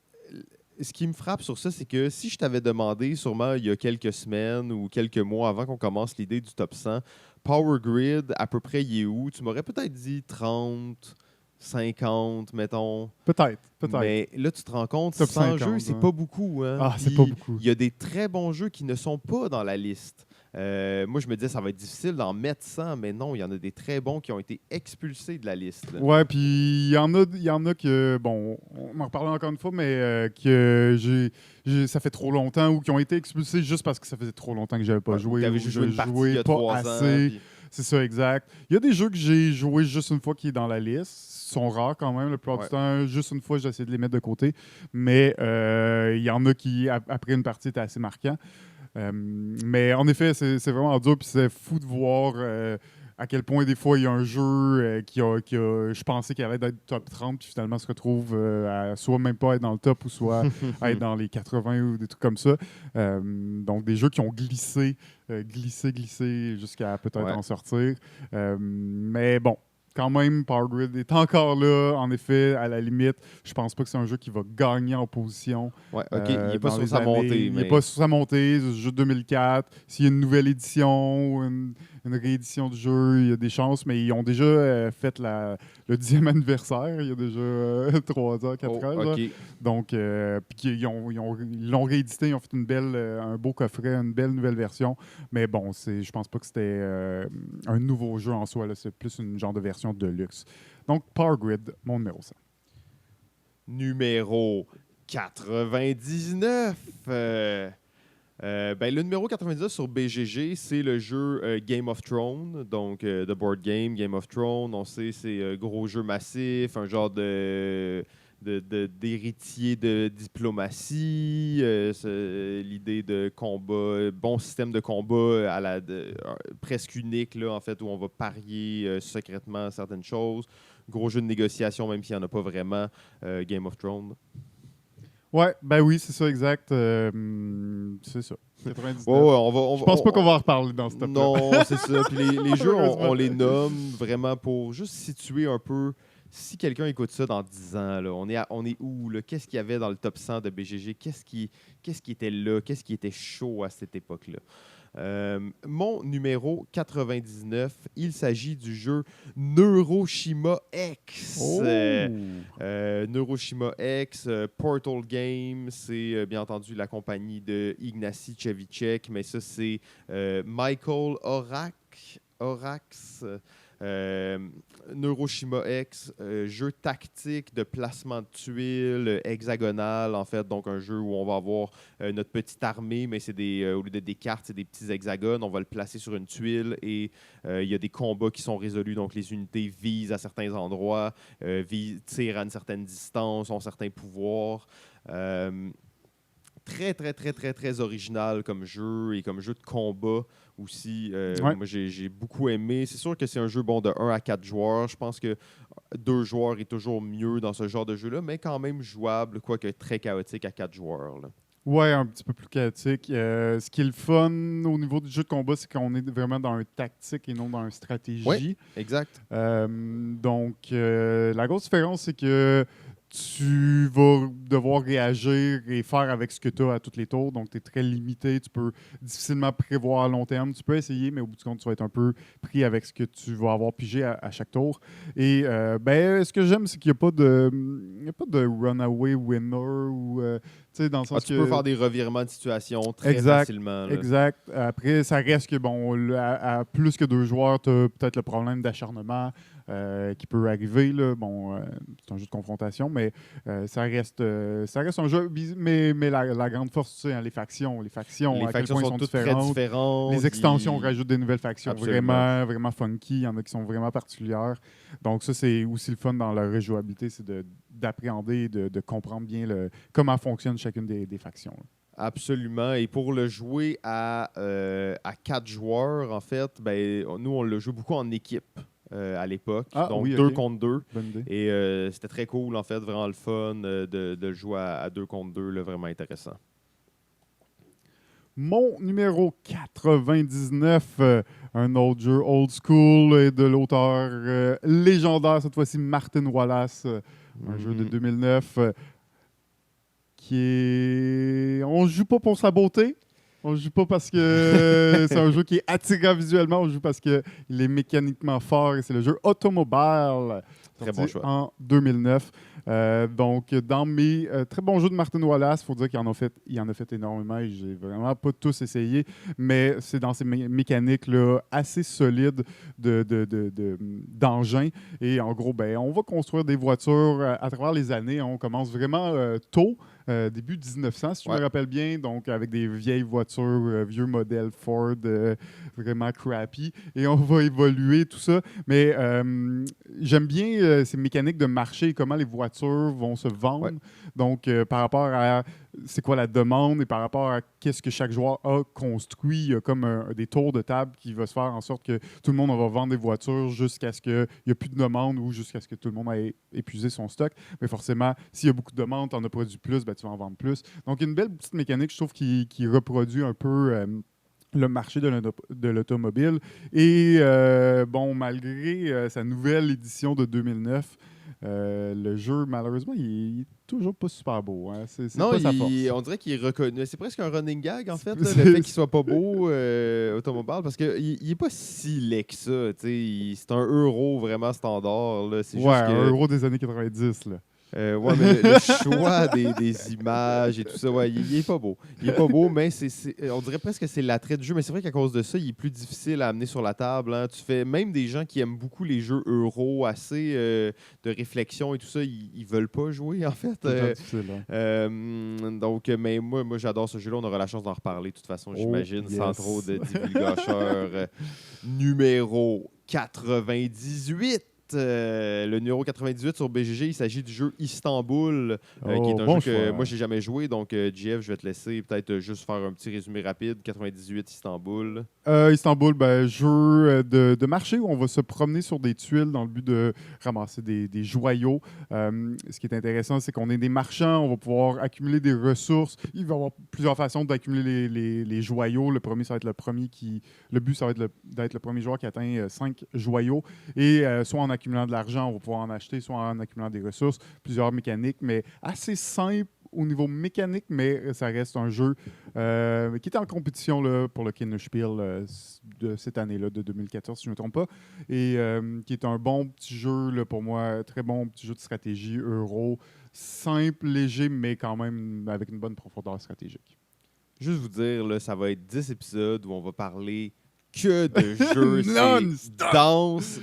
ce qui me frappe sur ça, c'est que si je t'avais demandé, sûrement il y a quelques semaines ou quelques mois avant qu'on commence l'idée du top 100, Power Grid, à peu près, il est où? Tu m'aurais peut-être dit 30... 50, mettons. Peut-être. Mais là, tu te rends compte, Top 100 50, jeux, c'est pas beaucoup. Hein? Ah, c'est pas beaucoup. Il y a des très bons jeux qui ne sont pas dans la liste. Moi, je me disais, ça va être difficile d'en mettre 100, mais non, il y en a des très bons qui ont été expulsés de la liste. Là. Ouais, puis il y en a que, bon, on en reparlera encore une fois, mais que ça fait trop longtemps ou qui ont été expulsés juste parce que ça faisait trop longtemps que j'avais pas joué. Tu avais juste joué une partie il y a 3 ans. Puis... C'est ça, exact. Il y a des jeux que j'ai joué juste une fois qui est dans la liste. Ils sont rares quand même, la plupart du temps. Juste une fois, j'essaie de les mettre de côté. Mais il y en a qui, après une partie, étaient assez marquants. Mais en effet, c'est vraiment dur. Puis c'est fou de voir à quel point, des fois, il y a un jeu qui a je pensais qu'il allait être top 30, puis finalement se retrouve à soit même pas être dans le top, ou soit à être dans les 80 ou des trucs comme ça. Donc, des jeux qui ont glissé jusqu'à peut-être en sortir. Mais bon, quand même, Power Grid est encore là, en effet, à la limite. Je pense pas que c'est un jeu qui va gagner en position. Ouais, OK. Il n'est pas sur sa montée. Il n'est pas sur sa montée, c'est le jeu de 2004. S'il y a une nouvelle édition ou une réédition du jeu, il y a des chances, mais ils ont déjà fait le 10e anniversaire, il y a déjà 3 ans, 4 ans. OK. Donc, puis ils l'ont réédité, ils ont fait un beau coffret, une belle nouvelle version. Mais bon, je pense pas que c'était un nouveau jeu en soi, là, c'est plus une genre de version de luxe. Donc, Power Grid, mon numéro 100. Numéro 99. Le numéro 99 sur BGG, c'est le jeu Game of Thrones, donc The Board Game, Game of Thrones. On sait, c'est gros jeu massif, un genre d'héritier de diplomatie, l'idée de combat, bon système de combat presque unique, là, en fait, où on va parier secrètement certaines choses. Gros jeu de négociation, même s'il n'y en a pas vraiment, Game of Thrones. Ouais, ben oui, c'est ça, exact. C'est ça. 99. Je pense pas qu'on va en reparler dans ce top-là. Non, c'est ça. Puis les jeux, on les nomme vraiment pour juste situer un peu. Si quelqu'un écoute ça dans 10 ans, là, on est où? Qu'est-ce qu'il y avait dans le top 100 de BGG? Qu'est-ce qui était là? Qu'est-ce qui était chaud à cette époque-là? Mon numéro 99, il s'agit du jeu Neuroshima X. Neuroshima X, Portal Games, c'est bien entendu la compagnie de Ignacy Cevicek, mais ça c'est Michael Horax. Neuroshima X, jeu tactique de placement de tuiles hexagonal, en fait. Donc, un jeu où on va avoir notre petite armée, mais c'est au lieu d'être des cartes, c'est des petits hexagones. On va le placer sur une tuile et il y a des combats qui sont résolus. Donc, les unités visent à certains endroits, tirent à une certaine distance, ont certains pouvoirs. Très, très, très, très, très original comme jeu et comme jeu de combat aussi. Moi, j'ai beaucoup aimé. C'est sûr que c'est un jeu de 1 à 4 joueurs. Je pense que 2 joueurs est toujours mieux dans ce genre de jeu-là, mais quand même jouable, quoique très chaotique à 4 joueurs. Là. Ouais, un petit peu plus chaotique. Ce qui est le fun au niveau du jeu de combat, c'est qu'on est vraiment dans un tactique et non dans une stratégie. Oui, exact. Donc, la grosse différence, c'est que tu vas devoir réagir et faire avec ce que tu as à tous les tours. Donc, tu es très limité. Tu peux difficilement prévoir à long terme. Tu peux essayer, mais au bout du compte, tu vas être un peu pris avec ce que tu vas avoir pigé à chaque tour. Et ce que j'aime, c'est qu'il n'y a pas de runaway winner ou... dans le sens tu peux faire des revirements de situation très facilement. Là. Exact. Après, ça reste que, à plus que 2 joueurs, tu as peut-être le problème d'acharnement qui peut arriver. Là. C'est un jeu de confrontation, mais ça reste un jeu. Mais la grande force, tu sais, les factions. Les factions sont toutes très différentes. Les extensions rajoutent des nouvelles factions vraiment, vraiment funky. Il y en a qui sont vraiment particulières. Donc, ça, c'est aussi le fun dans la rejouabilité, c'est d'appréhender, de comprendre bien comment fonctionne chacune des factions. Là. Absolument. Et pour le jouer à 4 joueurs, en fait, nous, on le joue beaucoup en équipe. À l'époque. Donc, 2 contre 2. Et c'était très cool, en fait, vraiment le fun de jouer à 2 contre 2, là, vraiment intéressant. Mon numéro 99, un autre jeu old school et de l'auteur légendaire, cette fois-ci Martin Wallace, un jeu de 2009 qui est... On ne joue pas pour sa beauté. On ne joue pas parce que c'est un jeu qui est attirant visuellement. On joue parce qu'il est mécaniquement fort et c'est le jeu Automobile. Très bon choix. En 2009. Donc, dans mes très bons jeux de Martin Wallace, il faut dire qu'il en a fait énormément et j'ai vraiment pas tous essayé, mais c'est dans ces mécaniques là, assez solides d'engins. Et en gros, on va construire des voitures à travers les années. On commence vraiment tôt. Début 1900, si je me rappelle bien, donc avec des vieilles voitures, vieux modèles Ford, vraiment crappy, et on va évoluer, tout ça. Mais j'aime bien ces mécaniques de marché et comment les voitures vont se vendre. Ouais. Donc, par rapport à c'est quoi la demande et par rapport à qu'est-ce que chaque joueur a construit, il y a comme des tours de table qui va se faire en sorte que tout le monde va vendre des voitures jusqu'à ce qu'il n'y ait plus de demande ou jusqu'à ce que tout le monde ait épuisé son stock. Mais forcément, s'il y a beaucoup de demandes, tu en as produit plus, tu vas en vendre plus. Donc, une belle petite mécanique, je trouve, qui reproduit un peu le marché de l'automobile. Et malgré sa nouvelle édition de 2009, le jeu, malheureusement, il est toujours pas super beau. Hein. C'est pas sa force. On dirait qu'il est reconnu. C'est presque un running gag, en fait, le fait qu'il soit pas beau, Automobile, parce qu'il est pas si laid que ça. C'est un euro vraiment standard. Là. C'est juste un euro des années 90. Là. Mais le choix des images et tout ça, il est pas beau. Il est pas beau, mais on dirait presque que c'est l'attrait du jeu. Mais c'est vrai qu'à cause de ça, il est plus difficile à amener sur la table. Hein. Tu fais même des gens qui aiment beaucoup les jeux euro, assez de réflexion et tout ça, ils veulent pas jouer, en fait. Donc, mais moi, j'adore ce jeu-là. On aura la chance d'en reparler, de toute façon, j'imagine, sans trop de divulgateurs. Numéro 98. le numéro 98 sur BGG, il s'agit du jeu Istanbul, qui est un bon jeu que choix. moi, j'ai jamais joué. Donc, JF, je vais te laisser peut-être juste faire un petit résumé rapide. 98 Istanbul. Istanbul, jeu de marché où on va se promener sur des tuiles dans le but de ramasser des joyaux. Ce qui est intéressant, c'est qu'on est des marchands, on va pouvoir accumuler des ressources. Il va y avoir plusieurs façons d'accumuler les joyaux. Le premier, ça va être le premier Le but, ça va être d'être le premier joueur qui atteint 5 joyaux. Et soit en accumulant de l'argent, on va pouvoir en acheter, soit en accumulant des ressources. Plusieurs mécaniques, mais assez simple au niveau mécanique, mais ça reste un jeu qui est en compétition là, pour le Kinderspiel de cette année-là, de 2014, si je ne me trompe pas, et qui est un bon petit jeu là, pour moi, très bon petit jeu de stratégie euro, simple, léger, mais quand même avec une bonne profondeur stratégique. Juste vous dire, là, ça va être 10 épisodes où on va parler que de jeux. Danse.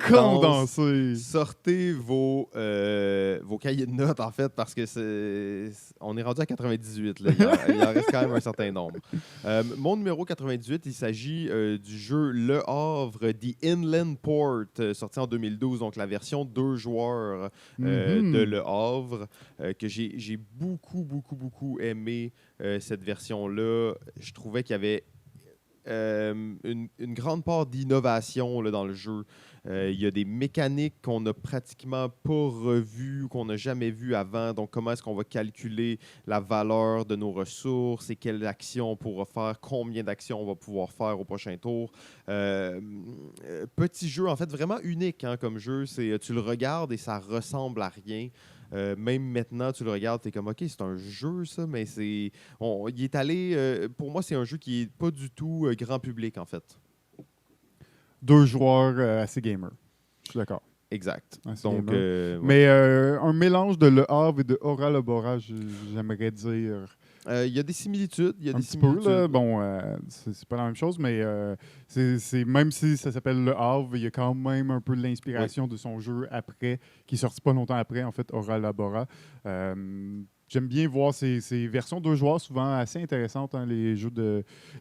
Condensé. Sortez vos cahiers de notes, en fait, parce que on est rendu à 98. Là. Il en reste quand même un certain nombre. Mon numéro 98, il s'agit du jeu Le Havre, The Inland Port, sorti en 2012, donc la version 2 joueurs de Le Havre, que j'ai beaucoup aimé cette version-là. Je trouvais qu'il y avait une grande part d'innovation là, dans le jeu. Il y a des mécaniques qu'on n'a pratiquement pas revues, qu'on n'a jamais vues avant. Donc, comment est-ce qu'on va calculer la valeur de nos ressources et quelles actions on pourra faire, combien d'actions on va pouvoir faire au prochain tour. Petit jeu, en fait, vraiment unique hein, comme jeu. Tu le regardes et ça ressemble à rien. Même maintenant, tu le regardes, tu es comme, OK, c'est un jeu, ça, mais il est allé... pour moi, c'est un jeu qui n'est pas du tout grand public, en fait. 2 joueurs assez gamers. Je suis d'accord. Exact. Donc, ouais. Mais un mélange de Le Havre et de Ora le Bora, j'aimerais dire... Il y a des similitudes. Un petit peu, là. Bon, c'est pas la même chose, mais même si ça s'appelle Le Havre, il y a quand même un peu de l'inspiration de son jeu après, qui est sorti pas longtemps après, en fait, Ora Labora. J'aime bien voir ces versions 2 joueurs, souvent assez intéressantes, hein, les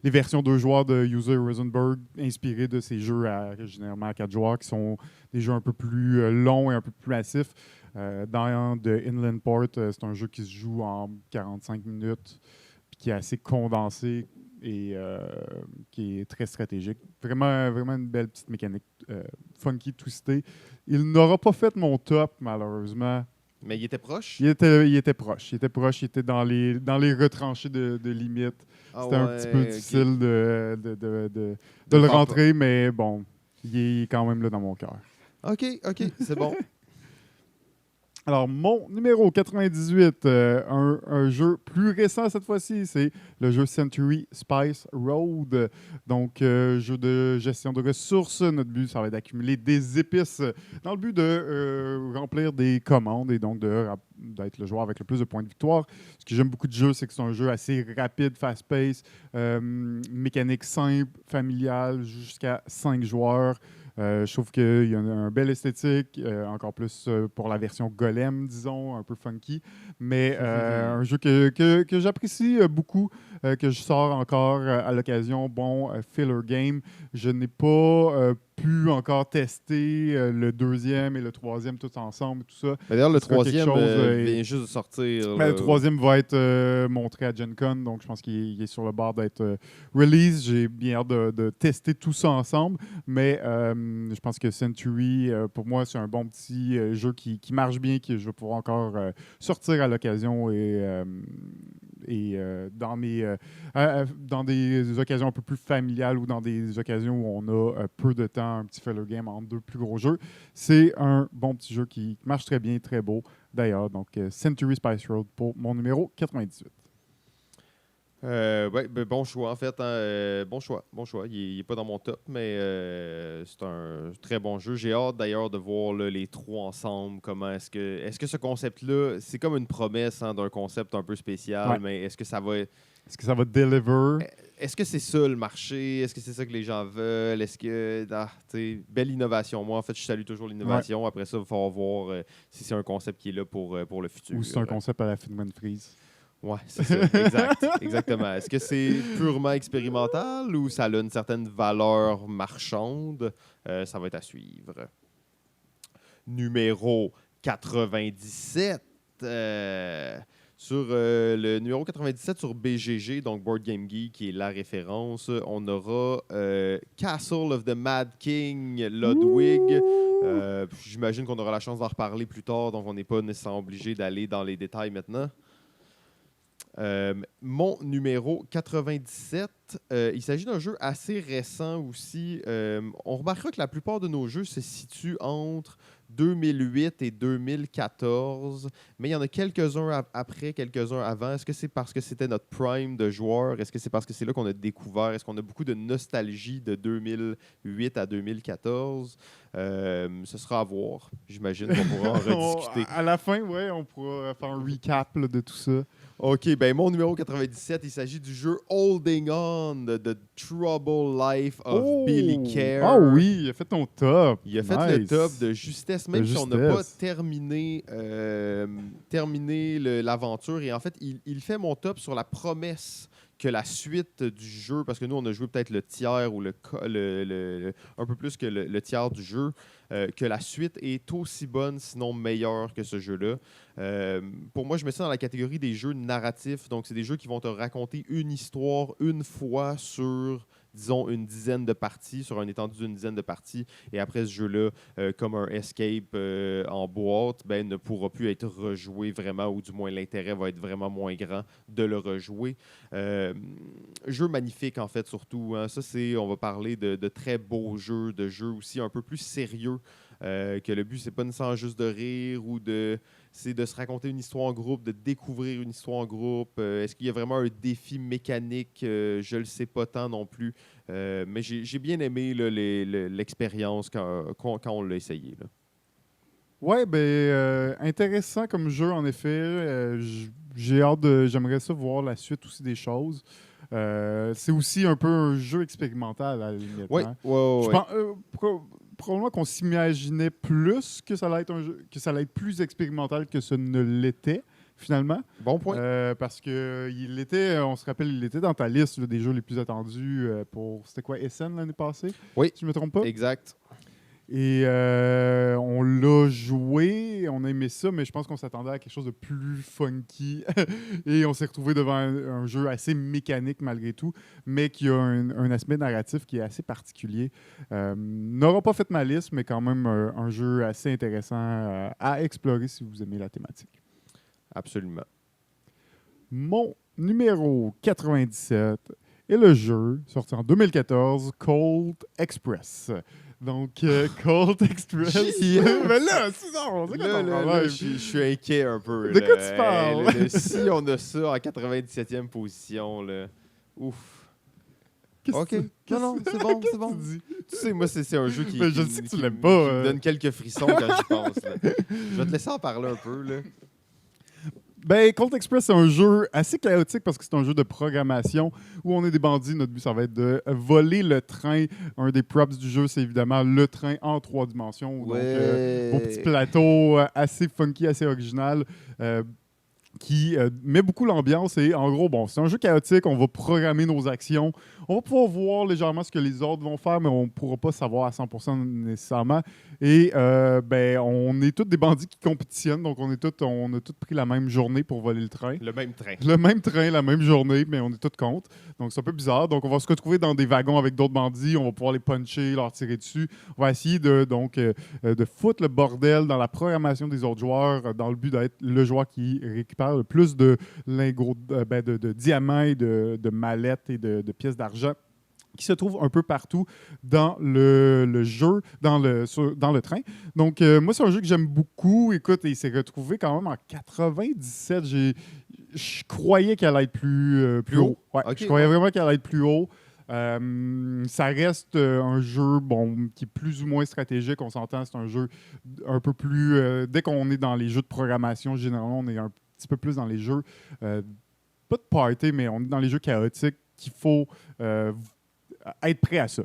versions 2 joueurs de User Rosenberg, inspirées de ces jeux généralement à 4 joueurs, qui sont des jeux un peu plus longs et un peu plus massifs. Dans The Inland Port, c'est un jeu qui se joue en 45 minutes, puis qui est assez condensé et qui est très stratégique. Vraiment une belle petite mécanique funky, twistée. Il n'aura pas fait mon top, malheureusement. Mais il était proche? Il était proche. Il était dans les retranchés de limite. C'était un petit peu difficile de le rentrer, mais bon, il est quand même là dans mon cœur. OK, c'est bon. Alors, mon numéro 98, un jeu plus récent cette fois-ci, c'est le jeu Century Spice Road. Donc, jeu de gestion de ressources. Notre but, ça va être d'accumuler des épices dans le but de remplir des commandes et donc d'être le joueur avec le plus de points de victoire. Ce que j'aime beaucoup de jeu, c'est que c'est un jeu assez rapide, fast-paced, mécanique simple, familiale, jusqu'à 5 joueurs. Je trouve qu'il y a un bel esthétique, encore plus pour la version Golem, disons, un peu funky, mais un jeu que j'apprécie beaucoup, que je sors encore à l'occasion. Bon, filler game. Je n'ai pas pu encore tester le 2e et le 3e tout ensemble, tout ça. D'ailleurs, le 3e vient juste de sortir. Le 3e va être montré à Gen Con, donc je pense qu'il est sur le bord d'être release. J'ai bien hâte de tester tout ça ensemble, mais je pense que Century, pour moi, c'est un bon petit jeu qui marche bien, que je vais pouvoir encore sortir à l'occasion et dans des occasions un peu plus familiales ou dans des occasions où on a peu de temps, un petit filler game entre 2 plus gros jeux. C'est un bon petit jeu qui marche très bien, très beau d'ailleurs. Donc, Century Spice Road pour mon numéro 98. Bon choix, en fait. Hein, bon choix. Il n'est pas dans mon top, mais c'est un très bon jeu. J'ai hâte, d'ailleurs, de voir là, les 3 ensemble. Comment est-ce que ce concept-là, c'est comme une promesse hein, d'un concept un peu spécial, mais est-ce que ça va... Est-ce que ça va deliver? Est-ce que c'est ça le marché? Est-ce que c'est ça que les gens veulent? Est-ce que... belle innovation. Moi, en fait, je salue toujours l'innovation. Après ça, il va falloir voir si c'est un concept qui est là pour le futur. Ou c'est un concept à la Finman Freeze. Oui, c'est ça. Exactement. Est-ce que c'est purement expérimental ou ça a une certaine valeur marchande? Ça va être à suivre. numéro 97. Sur le numéro 97 sur BGG, donc Board Game Geek, qui est la référence, on aura Castle of the Mad King Ludwig. J'imagine qu'on aura la chance d'en reparler plus tard, donc on n'est pas nécessairement obligé d'aller dans les détails maintenant. Mon numéro 97, il s'agit d'un jeu assez récent aussi. On remarquera que la plupart de nos jeux se situent entre 2008 et 2014, mais il y en a quelques-uns après, quelques-uns avant. Est-ce que c'est parce que c'était notre prime de joueurs? Est-ce que c'est parce que c'est là qu'on a découvert? Est-ce qu'on a beaucoup de nostalgie de 2008 à 2014? Ce sera à voir. J'imagine qu'on pourra en rediscuter. À la fin, ouais, on pourra faire un recap là, de tout ça. OK, ben mon numéro 97, il s'agit du jeu Holding On, de The Troubled Life of Billy Kerr. Ah oui, il a fait ton top. Il a fait le top de justesse, même si on n'a pas terminé l'aventure. Et en fait, il fait mon top sur la promesse que la suite du jeu, parce que nous, on a joué peut-être le tiers ou un peu plus que le tiers du jeu, que la suite est aussi bonne, sinon meilleure que ce jeu-là. Pour moi, je mets ça dans la catégorie des jeux narratifs. Donc, c'est des jeux qui vont te raconter une histoire une fois sur, disons, une dizaine de parties, sur un étendue d'une dizaine de parties. Et après ce jeu-là, comme un escape en boîte, ben, ne pourra plus être rejoué vraiment, ou du moins l'intérêt va être vraiment moins grand de le rejouer. Jeu magnifique, en fait, surtout. Hein. Ça, on va parler de très beaux jeux, de jeux aussi un peu plus sérieux. Que le but, c'est pas nécessairement juste de rire ou c'est de se raconter une histoire en groupe, de découvrir une histoire en groupe. Est-ce qu'il y a vraiment un défi mécanique? Je le sais pas tant non plus. Mais j'ai bien aimé là, l'expérience quand on l'a essayé. Là. Ouais, ben intéressant comme jeu, en effet. J'aimerais ça voir la suite aussi des choses. C'est aussi un peu un jeu expérimental à la limite. Oui, hein. ouais. Probablement qu'on s'imaginait plus que ça allait être un jeu, que ça allait être plus expérimental que ce ne l'était finalement. Bon point. Parce que on se rappelle, il était dans ta liste là, des jeux les plus attendus pour, c'était quoi, Essen l'année passée? Oui. Si je me trompe pas. Exact. Et on l'a joué, on a aimé ça, mais je pense qu'on s'attendait à quelque chose de plus funky. Et on s'est retrouvé devant un jeu assez mécanique malgré tout, mais qui a un aspect narratif qui est assez particulier. N'aura pas fait ma liste, mais quand même un jeu assez intéressant à explorer si vous aimez la thématique. Absolument. Mon numéro 97 est le jeu sorti en 2014, Cold Express. Donc, Cold Express. Mais là, c'est là, je suis inquiet un peu. De quoi tu parles? Si on a ça en 97e position, là. Ouf. OK. Non, c'est bon. Tu sais, moi, c'est un jeu qui me donne quelques frissons quand j'y pense. Là. Je vais te laisser en parler un peu, là. Ben, Cold Express, c'est un jeu assez chaotique parce que c'est un jeu de programmation où on est des bandits. Notre but, ça va être de voler le train. Un des props du jeu, c'est évidemment le train en 3 dimensions. Ouais. Donc, beau petit plateau assez funky, assez original. Qui met beaucoup l'ambiance et en gros, bon, c'est un jeu chaotique, on va programmer nos actions, on va pouvoir voir légèrement ce que les autres vont faire, mais on ne pourra pas savoir à 100% nécessairement. Et ben, on est tous des bandits qui compétitionnent, donc on a tous pris la même journée pour voler le train. Le même train. Le même train, la même journée, mais on est tous contre. Donc c'est un peu bizarre. Donc on va se retrouver dans des wagons avec d'autres bandits, on va pouvoir les puncher, leur tirer dessus. On va essayer de foutre le bordel dans la programmation des autres joueurs, dans le but d'être le joueur qui récupère le plus de lingots, de diamants et de mallettes et de pièces d'argent qui se trouvent un peu partout dans le jeu, dans le train. Donc, moi, c'est un jeu que j'aime beaucoup. Écoute, il s'est retrouvé quand même en 97. Je croyais qu'elle allait être plus haut. Ouais, okay, je croyais vraiment qu'elle allait être plus haut. Ça reste un jeu qui est plus ou moins stratégique, on s'entend. C'est un jeu un peu plus... dès qu'on est dans les jeux de programmation, généralement, on est un petit peu plus dans les jeux, pas de party, mais on est dans les jeux chaotiques qu'il faut être prêt à ça.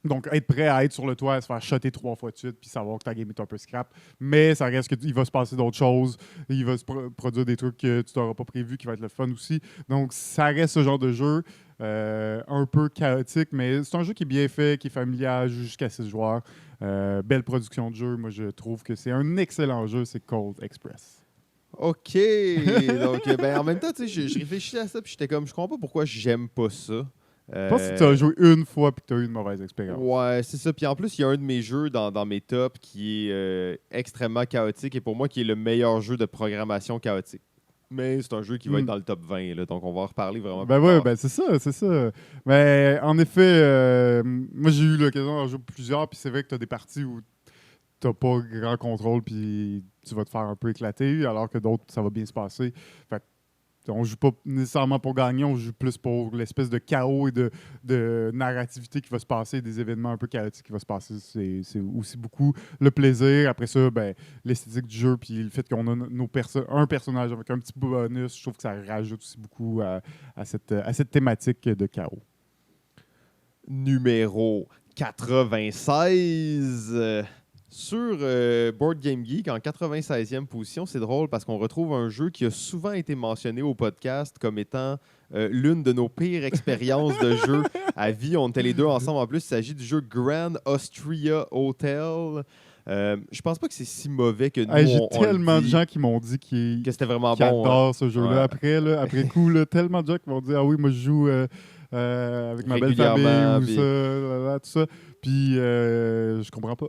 Donc, être prêt à être sur le toit, à se faire shotter 3 fois de suite, puis savoir que ta game est un peu scrap. Mais ça reste qu'il va se passer d'autres choses. Il va se produire des trucs que tu n'auras pas prévus, qui va être le fun aussi. Donc, ça reste ce genre de jeu. un peu chaotique, mais c'est un jeu qui est bien fait, qui est familial, jusqu'à 6 joueurs. Belle production de jeu. Moi, je trouve que c'est un excellent jeu, c'est Cold Express. OK. Donc, en même temps, tu sais, je réfléchissais à ça, puis j'étais comme, je comprends pas pourquoi j'aime pas ça. Je pense que tu as joué une fois et que tu as eu une mauvaise expérience. Ouais, c'est ça. Puis en plus, il y a un de mes jeux dans mes tops qui est extrêmement chaotique et pour moi, qui est le meilleur jeu de programmation chaotique. Mais c'est un jeu qui va être dans le top 20, là, donc on va en reparler vraiment plus tard. Ben c'est ça. Mais en effet, moi j'ai eu l'occasion d'en jouer plusieurs, puis c'est vrai que tu as des parties où tu n'as pas grand contrôle, puis tu vas te faire un peu éclater, alors que d'autres, ça va bien se passer. Fait on joue pas nécessairement pour gagner, on joue plus pour l'espèce de chaos et de narrativité qui va se passer, des événements un peu chaotiques qui vont se passer. C'est aussi beaucoup le plaisir. Après ça, ben, l'esthétique du jeu, puis le fait qu'on a un personnage avec un petit bonus, je trouve que ça rajoute aussi beaucoup à cette thématique de chaos. Numéro 96. Sur Board Game Geek, en 96e position, c'est drôle parce qu'on retrouve un jeu qui a souvent été mentionné au podcast comme étant l'une de nos pires expériences de jeu à vie. On était les deux ensemble. En plus, il s'agit du jeu Grand Austria Hotel. Je pense pas que c'est si mauvais que nous, J'ai tellement de gens qui m'ont dit que c'était vraiment qu'ils bon. adorent ce jeu-là. Après coup, tellement de gens qui m'ont dit « Ah oui, moi je joue avec ma belle famille » ou puis... ça, tout ça. Puis je comprends pas.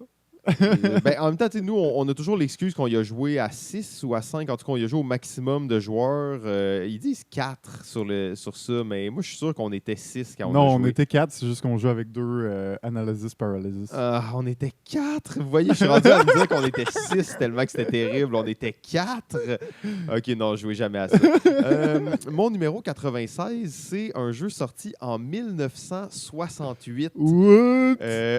En même temps, nous, on a toujours l'excuse qu'on y a joué à 6 ou à 5. En tout cas, on y a joué au maximum de joueurs. Ils disent 4 sur ça, mais moi, je suis sûr qu'on était 6 quand on a joué. Non, on était 4, c'est juste qu'on joue avec 2 Analysis Paralysis. On était 4. Vous voyez, je suis rendu à me dire qu'on était 6 tellement que c'était terrible. On était 4. OK, non, je jouais jamais à ça. Mon numéro 96, c'est un jeu sorti en 1968.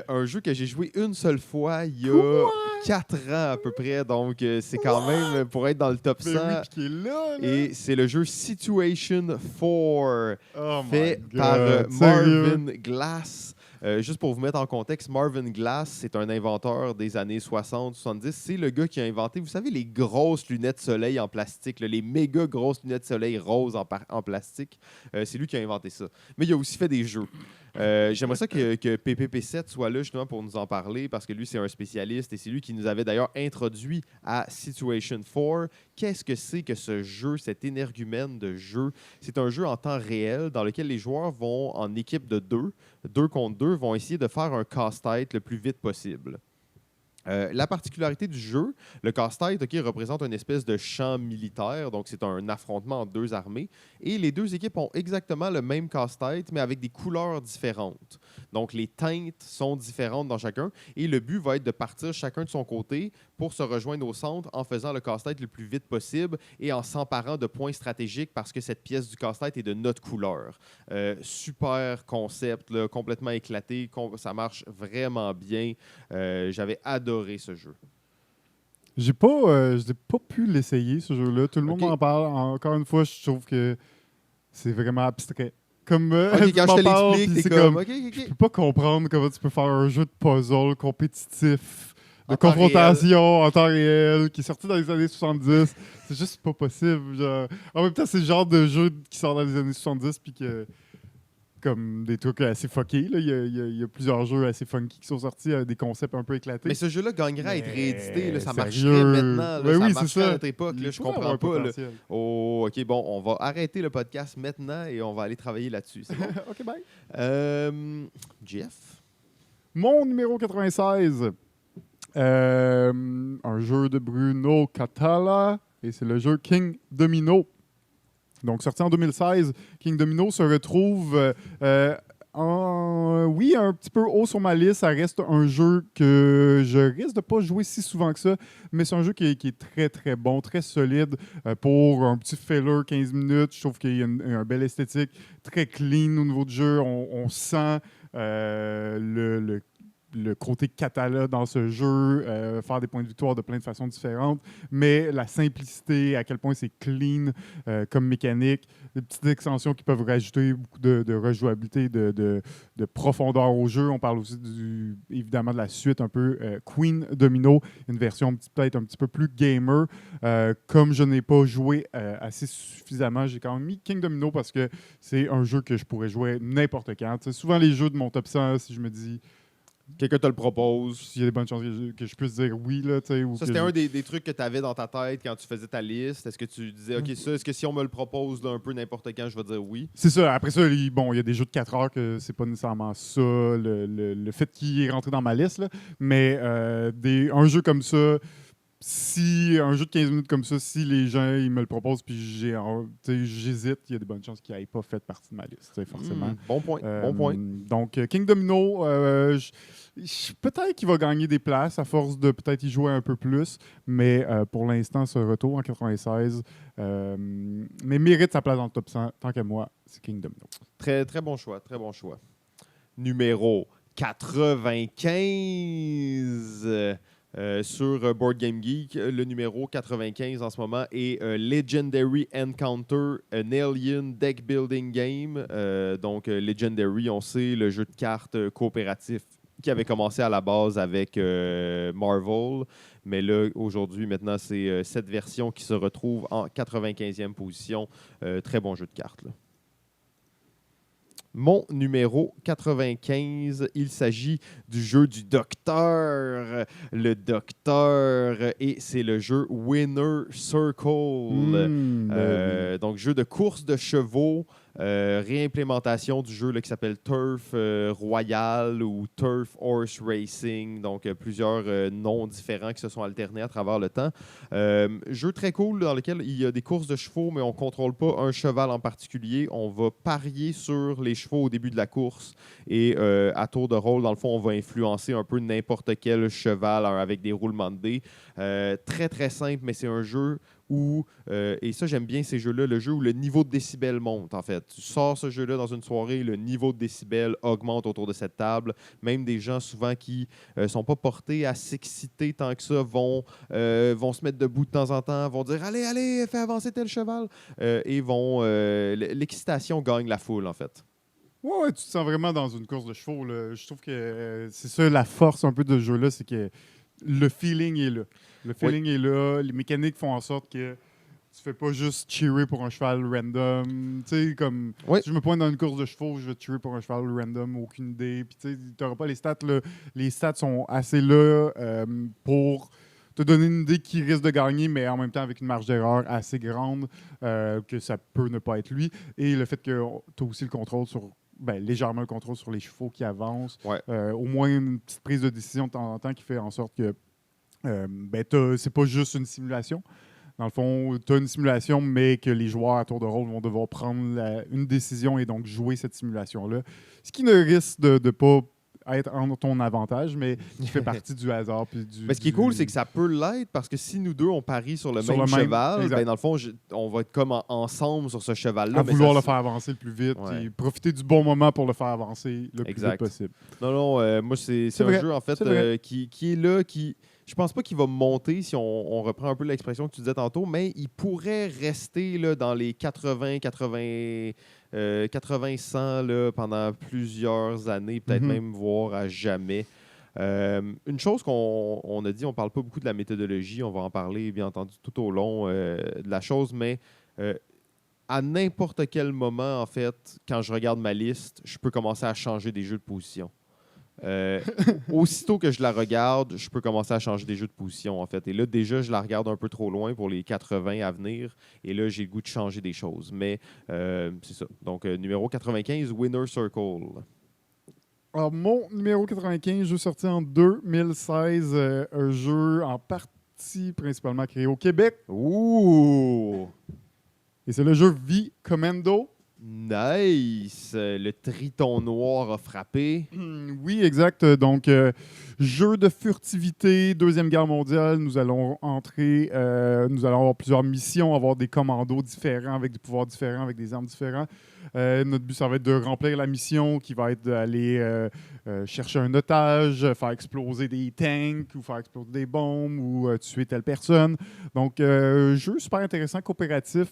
Un jeu que j'ai joué une seule fois il y a 4 ans à peu près. Donc, c'est quand même pour être dans le top 100. Et c'est le jeu Situation 4 fait par Marvin Glass. Juste pour vous mettre en contexte, Marvin Glass, c'est un inventeur des années 60-70. C'est le gars qui a inventé, vous savez, les grosses lunettes soleil en plastique, les méga grosses lunettes soleil roses en plastique. C'est lui qui a inventé ça. Mais il a aussi fait des jeux. J'aimerais ça que PPP7 soit là justement pour nous en parler parce que lui, c'est un spécialiste et c'est lui qui nous avait d'ailleurs introduit à Situation 4. Qu'est-ce que c'est que ce jeu, cet énergumène de jeu? C'est un jeu en temps réel dans lequel les joueurs vont en équipe de 2 contre 2, vont essayer de faire un casse-tête le plus vite possible. La particularité du jeu, le casse-tête représente une espèce de champ militaire, donc c'est un affrontement entre 2 armées, et les 2 équipes ont exactement le même casse-tête, mais avec des couleurs différentes. Donc les teintes sont différentes dans chacun, et le but va être de partir chacun de son côté pour se rejoindre au centre en faisant le casse-tête le plus vite possible et en s'emparant de points stratégiques parce que cette pièce du casse-tête est de notre couleur. Super concept, là, complètement éclaté, ça marche vraiment bien. J'avais adoré ce jeu. Je n'ai pas pu l'essayer, ce jeu-là. Tout le monde m'en parle. Encore une fois, je trouve que c'est vraiment abstrait. Comme quand je te l'explique, t'es comme... Je peux pas comprendre comment tu peux faire un jeu de puzzle compétitif, de confrontation en temps réel, qui est sorti dans les années 70. C'est juste pas possible. Genre. En même temps, c'est le genre de jeu qui sort dans les années 70 puis que... comme des trucs assez fuckés. Là. Il y a plusieurs jeux assez funky qui sont sortis, des concepts un peu éclatés. Mais ce jeu-là gagnerait à être réédité. Là, ça marcherait maintenant. Là, ça marcherait à notre époque. Là, je comprends pas. Là. Oh, OK, bon, on va arrêter le podcast maintenant et on va aller travailler là-dessus. C'est bon? OK, bye. Jeff? Mon numéro 96. Un jeu de Bruno Catala. Et c'est le jeu King Domino. Donc, sorti en 2016, King Domino se retrouve un petit peu haut sur ma liste. Ça reste un jeu que je risque de pas jouer si souvent que ça, mais c'est un jeu qui est très, très bon, très solide pour un petit filler 15 minutes. Je trouve qu'il y a une belle esthétique, très clean au niveau du jeu. On sent le côté kata dans ce jeu, faire des points de victoire de plein de façons différentes, mais la simplicité, à quel point c'est clean comme mécanique, des petites extensions qui peuvent rajouter beaucoup de rejouabilité, de profondeur au jeu. On parle aussi évidemment de la suite un peu Queen Domino, une version peut-être un petit peu plus gamer. Comme je n'ai pas joué assez suffisamment, j'ai quand même mis King Domino parce que c'est un jeu que je pourrais jouer n'importe quand. T'sais, souvent les jeux de mon top 100, si je me dis quelqu'un te le propose. s'il y a des bonnes chances que je puisse dire oui. Là, ou ça, c'était un des trucs que tu avais dans ta tête quand tu faisais ta liste. Est-ce que tu disais, OK, ça, est-ce que si on me le propose là, un peu n'importe quand, je vais dire oui? C'est ça. Après ça, il y a des jeux de 4 heures que c'est pas nécessairement ça, le fait qu'il est rentré dans ma liste. Là. Mais un jeu comme ça, un jeu de 15 minutes comme ça, si les gens ils me le proposent puis j'hésite, il y a des bonnes chances qu'il n'ait pas fait partie de ma liste, forcément. Bon point. Bon point. Donc, King Domino, peut-être qu'il va gagner des places à force de peut-être y jouer un peu plus, mais pour l'instant, ce retour en 96, mais mérite sa place dans le top 100, tant qu'à moi, c'est King Domino. Très, très bon choix, très bon choix. Numéro 95. Sur Board Game Geek, le numéro 95 en ce moment est Legendary Encounter, an Alien Deck Building Game. Donc, Legendary, on sait, le jeu de cartes coopératif qui avait commencé à la base avec Marvel. Mais là, aujourd'hui, maintenant, c'est cette version qui se retrouve en 95e position. Très bon jeu de cartes, là. Mon numéro 95, il s'agit du jeu du Docteur. Le Docteur, et c'est le jeu Winner Circle. Donc, jeu de course de chevaux, réimplémentation du jeu là, qui s'appelle Turf Royal ou Turf Horse Racing. Donc, plusieurs noms différents qui se sont alternés à travers le temps. Jeu très cool dans lequel il y a des courses de chevaux, mais on ne contrôle pas un cheval en particulier. On va parier sur les chevaux au début de la course et à tour de rôle, dans le fond, on va influencer un peu n'importe quel cheval avec des roulements de dés. Très, très simple, mais c'est un jeu où, et ça j'aime bien ces jeux-là, le jeu où le niveau de décibels monte en fait. Tu sors ce jeu-là dans une soirée, le niveau de décibels augmente autour de cette table. Même des gens souvent qui sont pas portés à s'exciter tant que ça vont se mettre debout de temps en temps, vont dire « Allez, allez, fais avancer tel cheval » et vont... l'excitation gagne la foule en fait. Ouais, tu te sens vraiment dans une course de chevaux. Là. Je trouve que c'est ça la force un peu de ce jeu-là, c'est que le feeling est là. Le feeling est là. Les mécaniques font en sorte que tu fais pas juste cheerer pour un cheval random. Tu sais, comme si je me pointe dans une course de chevaux, je vais cheerer pour un cheval random, aucune idée. Puis tu n'auras pas les stats. Là. Les stats sont assez là pour te donner une idée qui risque de gagner, mais en même temps avec une marge d'erreur assez grande que ça peut ne pas être lui. Et le fait que tu as aussi le contrôle sur. Légèrement le contrôle sur les chevaux qui avancent. Au moins une petite prise de décision de temps en temps qui fait en sorte que c'est pas juste une simulation. Dans le fond, tu as une simulation, mais que les joueurs à tour de rôle vont devoir prendre une décision et donc jouer cette simulation-là. Ce qui ne risque de pas être en ton avantage, mais qui fait partie du hasard. Mais ce qui est cool, c'est que ça peut l'être parce que si nous deux, on parie sur le même cheval, dans le fond, on va être comme ensemble sur ce cheval-là. À vouloir le faire avancer le plus vite et profiter du bon moment pour le faire avancer le plus vite possible. Non, moi, c'est un jeu, en fait, qui est là, je pense pas qu'il va monter, si on reprend un peu l'expression que tu disais tantôt, mais il pourrait rester là, dans les 80-100 là, pendant plusieurs années, peut-être même voire à jamais. Une chose qu'on a dit, on parle pas beaucoup de la méthodologie, on va en parler bien entendu tout au long de la chose, mais à n'importe quel moment, en fait, quand je regarde ma liste, je peux commencer à changer des jeux de position. Aussitôt que je la regarde, je peux commencer à changer des jeux de position, en fait. Et là, déjà, je la regarde un peu trop loin pour les 80 à venir. Et là, j'ai le goût de changer des choses. Mais c'est ça. Donc, numéro 95, Winner Circle. Alors, mon numéro 95, jeu sorti en 2016, un jeu en partie principalement créé au Québec. Ouh! Et c'est le jeu V Commando. Nice! Le triton noir a frappé. Oui, exact. Donc, jeu de furtivité, Deuxième Guerre mondiale. Nous allons entrer, nous allons avoir plusieurs missions, avoir des commandos différents, avec des pouvoirs différents, avec des armes différentes. Notre but, ça va être de remplir la mission, qui va être d'aller chercher un otage, faire exploser des tanks, ou faire exploser des bombes, ou tuer telle personne. Donc, jeu super intéressant, coopératif.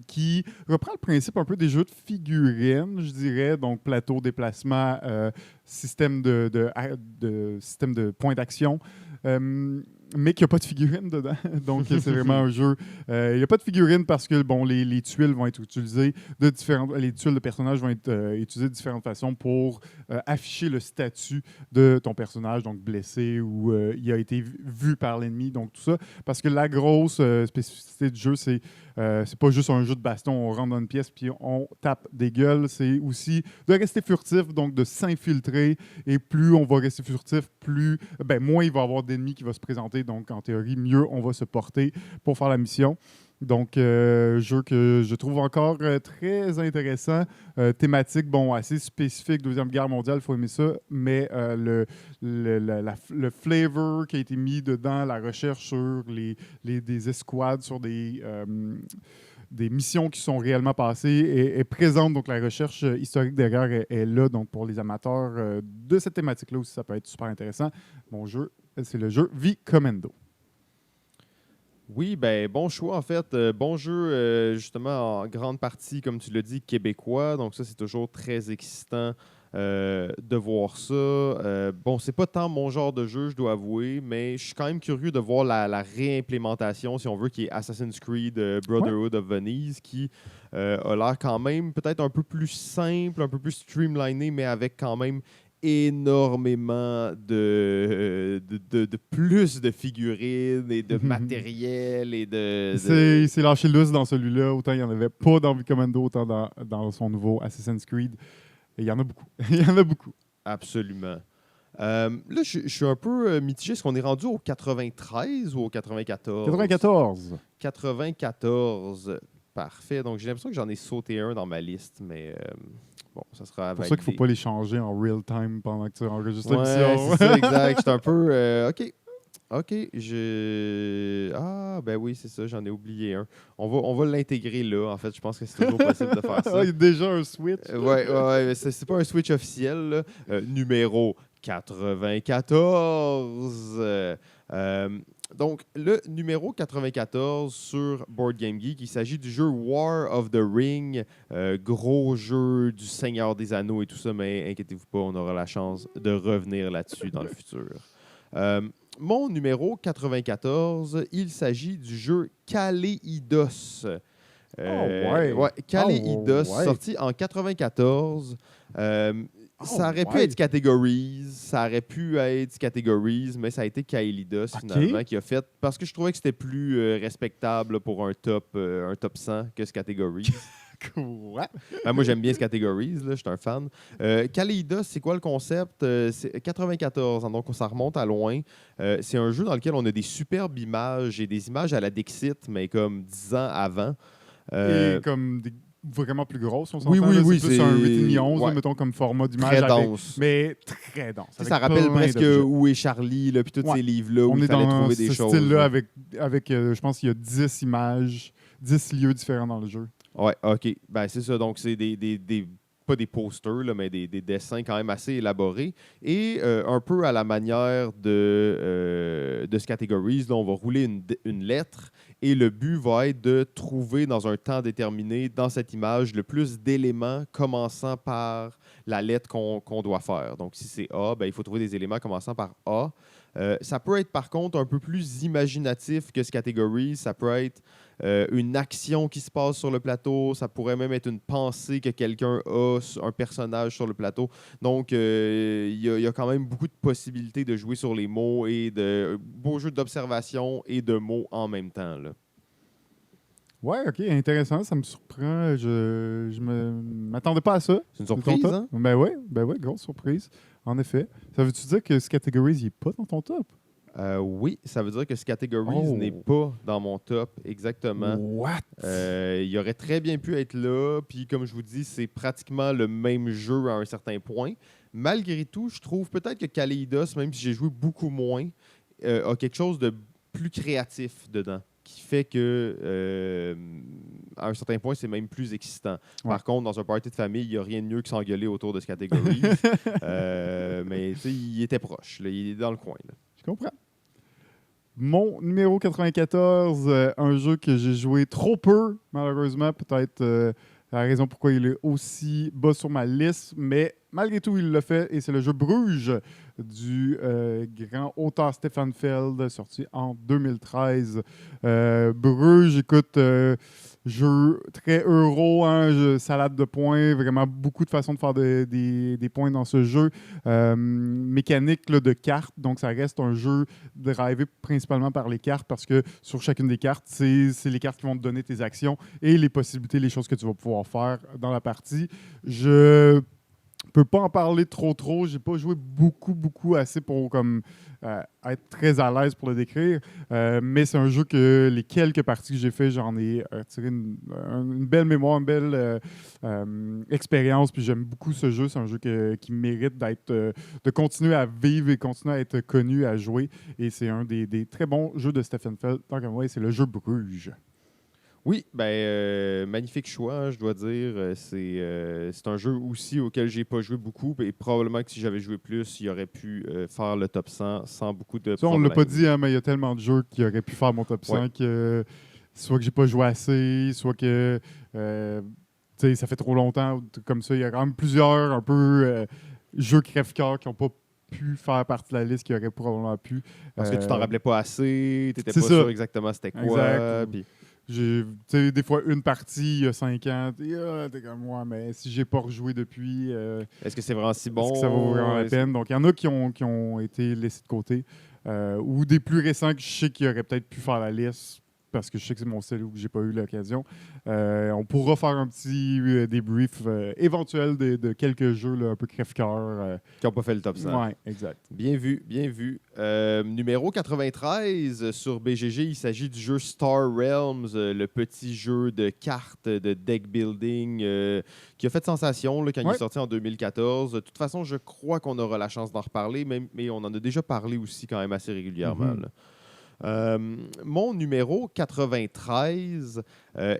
Qui reprend le principe un peu des jeux de figurines, je dirais, donc plateau, déplacement, système système de points d'action, mais qu'il n'y a pas de figurines dedans. Donc, c'est vraiment un jeu. Il n'y a pas de figurines parce que bon, les tuiles vont être utilisées les tuiles de personnages vont être utilisées de différentes façons pour afficher le statut de ton personnage, donc blessé ou il a été vu par l'ennemi, donc tout ça. Parce que la grosse spécificité du jeu, c'est pas juste un jeu de baston, on rentre dans une pièce puis on tape des gueules. C'est aussi de rester furtif, donc de s'infiltrer. Et plus on va rester furtif, moins il va y avoir d'ennemis qui vont se présenter. Donc, en théorie, mieux on va se porter pour faire la mission. Donc, jeu que je trouve encore très intéressant. Thématique, bon, assez spécifique, Deuxième Guerre mondiale, il faut aimer ça. Mais le flavor qui a été mis dedans, la recherche sur des escouades, sur des missions qui sont réellement passées est présente. Donc, la recherche historique derrière est là. Donc, pour les amateurs de cette thématique-là aussi, ça peut être super intéressant. Mon jeu, c'est le jeu V-Commando. Oui, ben bon choix en fait. Bon jeu, justement, en grande partie, comme tu l'as dit, québécois. Donc ça, c'est toujours très excitant de voir ça. Bon, c'est pas tant mon genre de jeu, je dois avouer, mais je suis quand même curieux de voir la réimplémentation, si on veut, qui est Assassin's Creed Brotherhood of Venise, qui a l'air quand même peut-être un peu plus simple, un peu plus streamliné, mais avec quand même énormément de plus de figurines et de matériel et Il s'est lâché lousse dans celui-là. Autant il n'y en avait pas dans V-Commando, autant dans son nouveau Assassin's Creed. Et il y en a beaucoup. Il y en a beaucoup. Absolument. Là, je suis un peu mitigé. Est-ce qu'on est rendu au 93 ou au 94? 94. 94. Parfait. Donc, j'ai l'impression que j'en ai sauté un dans ma liste, mais bon, ça sera C'est pour ça qu'il ne faut pas les changer en real time pendant que tu enregistres l'émission. C'est ça, exact. J'étais un peu... OK. Ben oui, c'est ça, j'en ai oublié un. On va l'intégrer là. En fait, je pense que c'est toujours possible de faire ça. Il y a déjà un switch. Ouais, mais c'est pas un switch officiel, là. Numéro 94. Donc, le numéro 94 sur Board Game Geek, il s'agit du jeu War of the Ring, gros jeu du Seigneur des Anneaux et tout ça, mais inquiétez-vous pas, on aura la chance de revenir là-dessus dans le futur. Mon numéro 94, il s'agit du jeu Kaleidos. Kaleidos, sorti en 94. Ça aurait pu être Categories, mais ça a été Kaleidos finalement qui a fait, parce que je trouvais que c'était plus respectable pour un top 100 que ce Categories. Quoi? Ben, moi, j'aime bien ce Categories, là, je suis un fan. Kaleidos, c'est quoi le concept? C'est 94, hein, donc ça remonte à loin. C'est un jeu dans lequel on a des superbes images et des images à la Dixit, mais comme 10 ans avant. Et comme vraiment plus grosses, on s'entend. Oui, c'est plus un 8,5-11, mettons, comme format d'image. Très dense. Mais très dense. Ça rappelle presque Où est Charlie, puis tous ces livres-là où il fallait trouver des choses. On est dans ce style-là avec je pense qu'il y a 10 images, 10 lieux différents dans le jeu. Ouais, OK. Ben, c'est ça. Donc, c'est pas des posters, là, mais des dessins quand même assez élaborés. Et un peu à la manière de ce Categories, là, on va rouler une lettre et le but va être de trouver dans un temps déterminé, dans cette image, le plus d'éléments commençant par la lettre qu'on doit faire. Donc, si c'est A, ben, il faut trouver des éléments commençant par A. Ça peut être, par contre, un peu plus imaginatif que ce Categories. Ça peut être une action qui se passe sur le plateau. Ça pourrait même être une pensée que quelqu'un a, un personnage sur le plateau. Donc, il y a quand même beaucoup de possibilités de jouer sur les mots et de beaux jeux d'observation et de mots en même temps, là. Ouais, OK, intéressant, ça me surprend. Je m'attendais pas à ça. C'est une surprise, hein? Ben ouais, grosse surprise, en effet. Ça veut-tu dire que ce Categories, il n'est pas dans ton top? Oui, ça veut dire que Categories n'est pas dans mon top, exactement. What? Il aurait très bien pu être là, puis comme je vous dis, c'est pratiquement le même jeu à un certain point. Malgré tout, je trouve peut-être que Kaleidos, même si j'ai joué beaucoup moins, a quelque chose de plus créatif dedans, qui fait que à un certain point, c'est même plus excitant. Ouais. Par contre, dans un party de famille, il n'y a rien de mieux que s'engueuler autour de Categories. Mais tu sais, il était proche, là, il est dans le coin. Là. Je comprends. Mon numéro 94, un jeu que j'ai joué trop peu, malheureusement, peut-être la raison pourquoi il est aussi bas sur ma liste, mais malgré tout, il l'a fait, et c'est le jeu Bruges du grand auteur Stefan Feld, sorti en 2013. Bruges, écoute, jeu très euro, hein, salade de points, vraiment beaucoup de façons de faire des points dans ce jeu. Mécanique là, de cartes, donc ça reste un jeu drivé principalement par les cartes parce que sur chacune des cartes, c'est les cartes qui vont te donner tes actions et les possibilités, les choses que tu vas pouvoir faire dans la partie. Je peux pas en parler trop. J'ai pas joué beaucoup assez pour comme être très à l'aise pour le décrire. Mais c'est un jeu que les quelques parties que j'ai fait, j'en ai tiré une belle mémoire, une belle expérience. Puis j'aime beaucoup ce jeu. C'est un jeu qui mérite de continuer à vivre et continuer à être connu, à jouer. Et c'est un des très bons jeux de Stefan Feld. Tant que moi, c'est le jeu Bruges. Oui, magnifique choix, hein, je dois dire. C'est un jeu aussi auquel j'ai pas joué beaucoup et probablement que si j'avais joué plus, il aurait pu faire le top 100 sans beaucoup de Ça, on problèmes. l'a pas dit, hein, mais il y a tellement de jeux qui auraient pu faire mon top 100 que soit que j'ai pas joué assez, soit que ça fait trop longtemps, comme ça. Il y a quand même plusieurs un peu jeux crève-cœur qui n'ont pas pu faire partie de la liste qui auraient probablement pu. Parce que tu t'en rappelais pas assez, tu n'étais pas ça. sûr exactement c'était quoi. Exact. Puis... J'ai des fois une partie il y a 5 ans, t'es comme moi, mais si j'ai pas rejoué depuis, est-ce que c'est vraiment si bon? est-ce que ça vaut vraiment la peine? Donc il y en a qui ont été laissés de côté. Ou des plus récents que je sais qui auraient peut-être pu faire la liste parce que je sais que c'est mon style où j'ai pas eu l'occasion. On pourra faire un petit débrief éventuel de quelques jeux là, un peu crève-cœur. Qui n'ont pas fait le top 100. Oui, exact. Bien vu, bien vu. Numéro 93 sur BGG, il s'agit du jeu Star Realms, le petit jeu de cartes, de deck building qui a fait sensation là, quand il est sorti en 2014. De toute façon, je crois qu'on aura la chance d'en reparler, mais on en a déjà parlé aussi quand même assez régulièrement. Là. Mon numéro 93,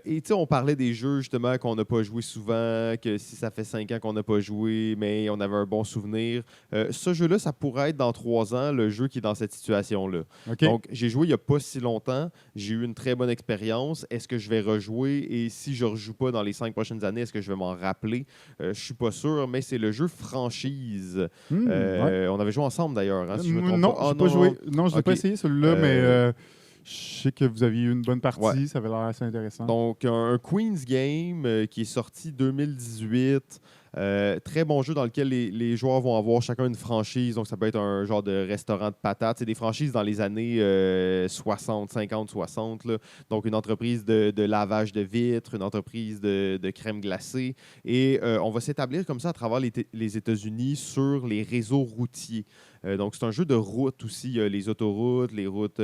et tu sais, on parlait des jeux justement qu'on n'a pas joué souvent, que si ça fait 5 ans qu'on n'a pas joué, mais on avait un bon souvenir. Ce jeu-là, ça pourrait être dans 3 ans le jeu qui est dans cette situation-là. Okay. Donc, j'ai joué il n'y a pas si longtemps, j'ai eu une très bonne expérience. Est-ce que je vais rejouer? Et si je ne rejoue pas dans les 5 prochaines années, est-ce que je vais m'en rappeler? Je ne suis pas sûr, mais c'est le jeu Franchise. On avait joué ensemble d'ailleurs, hein, si je me trompe non, pas. Je n'ai pas joué. Non, je n'ai pas essayé celui-là, mais je sais que vous aviez eu une bonne partie. Ça avait l'air assez intéressant. Donc, un Queen's Game qui est sorti 2018. Très bon jeu dans lequel les joueurs vont avoir chacun une franchise. Donc, ça peut être un genre de restaurant de patates. C'est des franchises dans les années 60, 50, 60. Là. Donc, une entreprise de lavage de vitres, une entreprise de crème glacée. Et on va s'établir comme ça à travers les États-Unis sur les réseaux routiers. Donc, c'est un jeu de route aussi. Il y a les autoroutes, les routes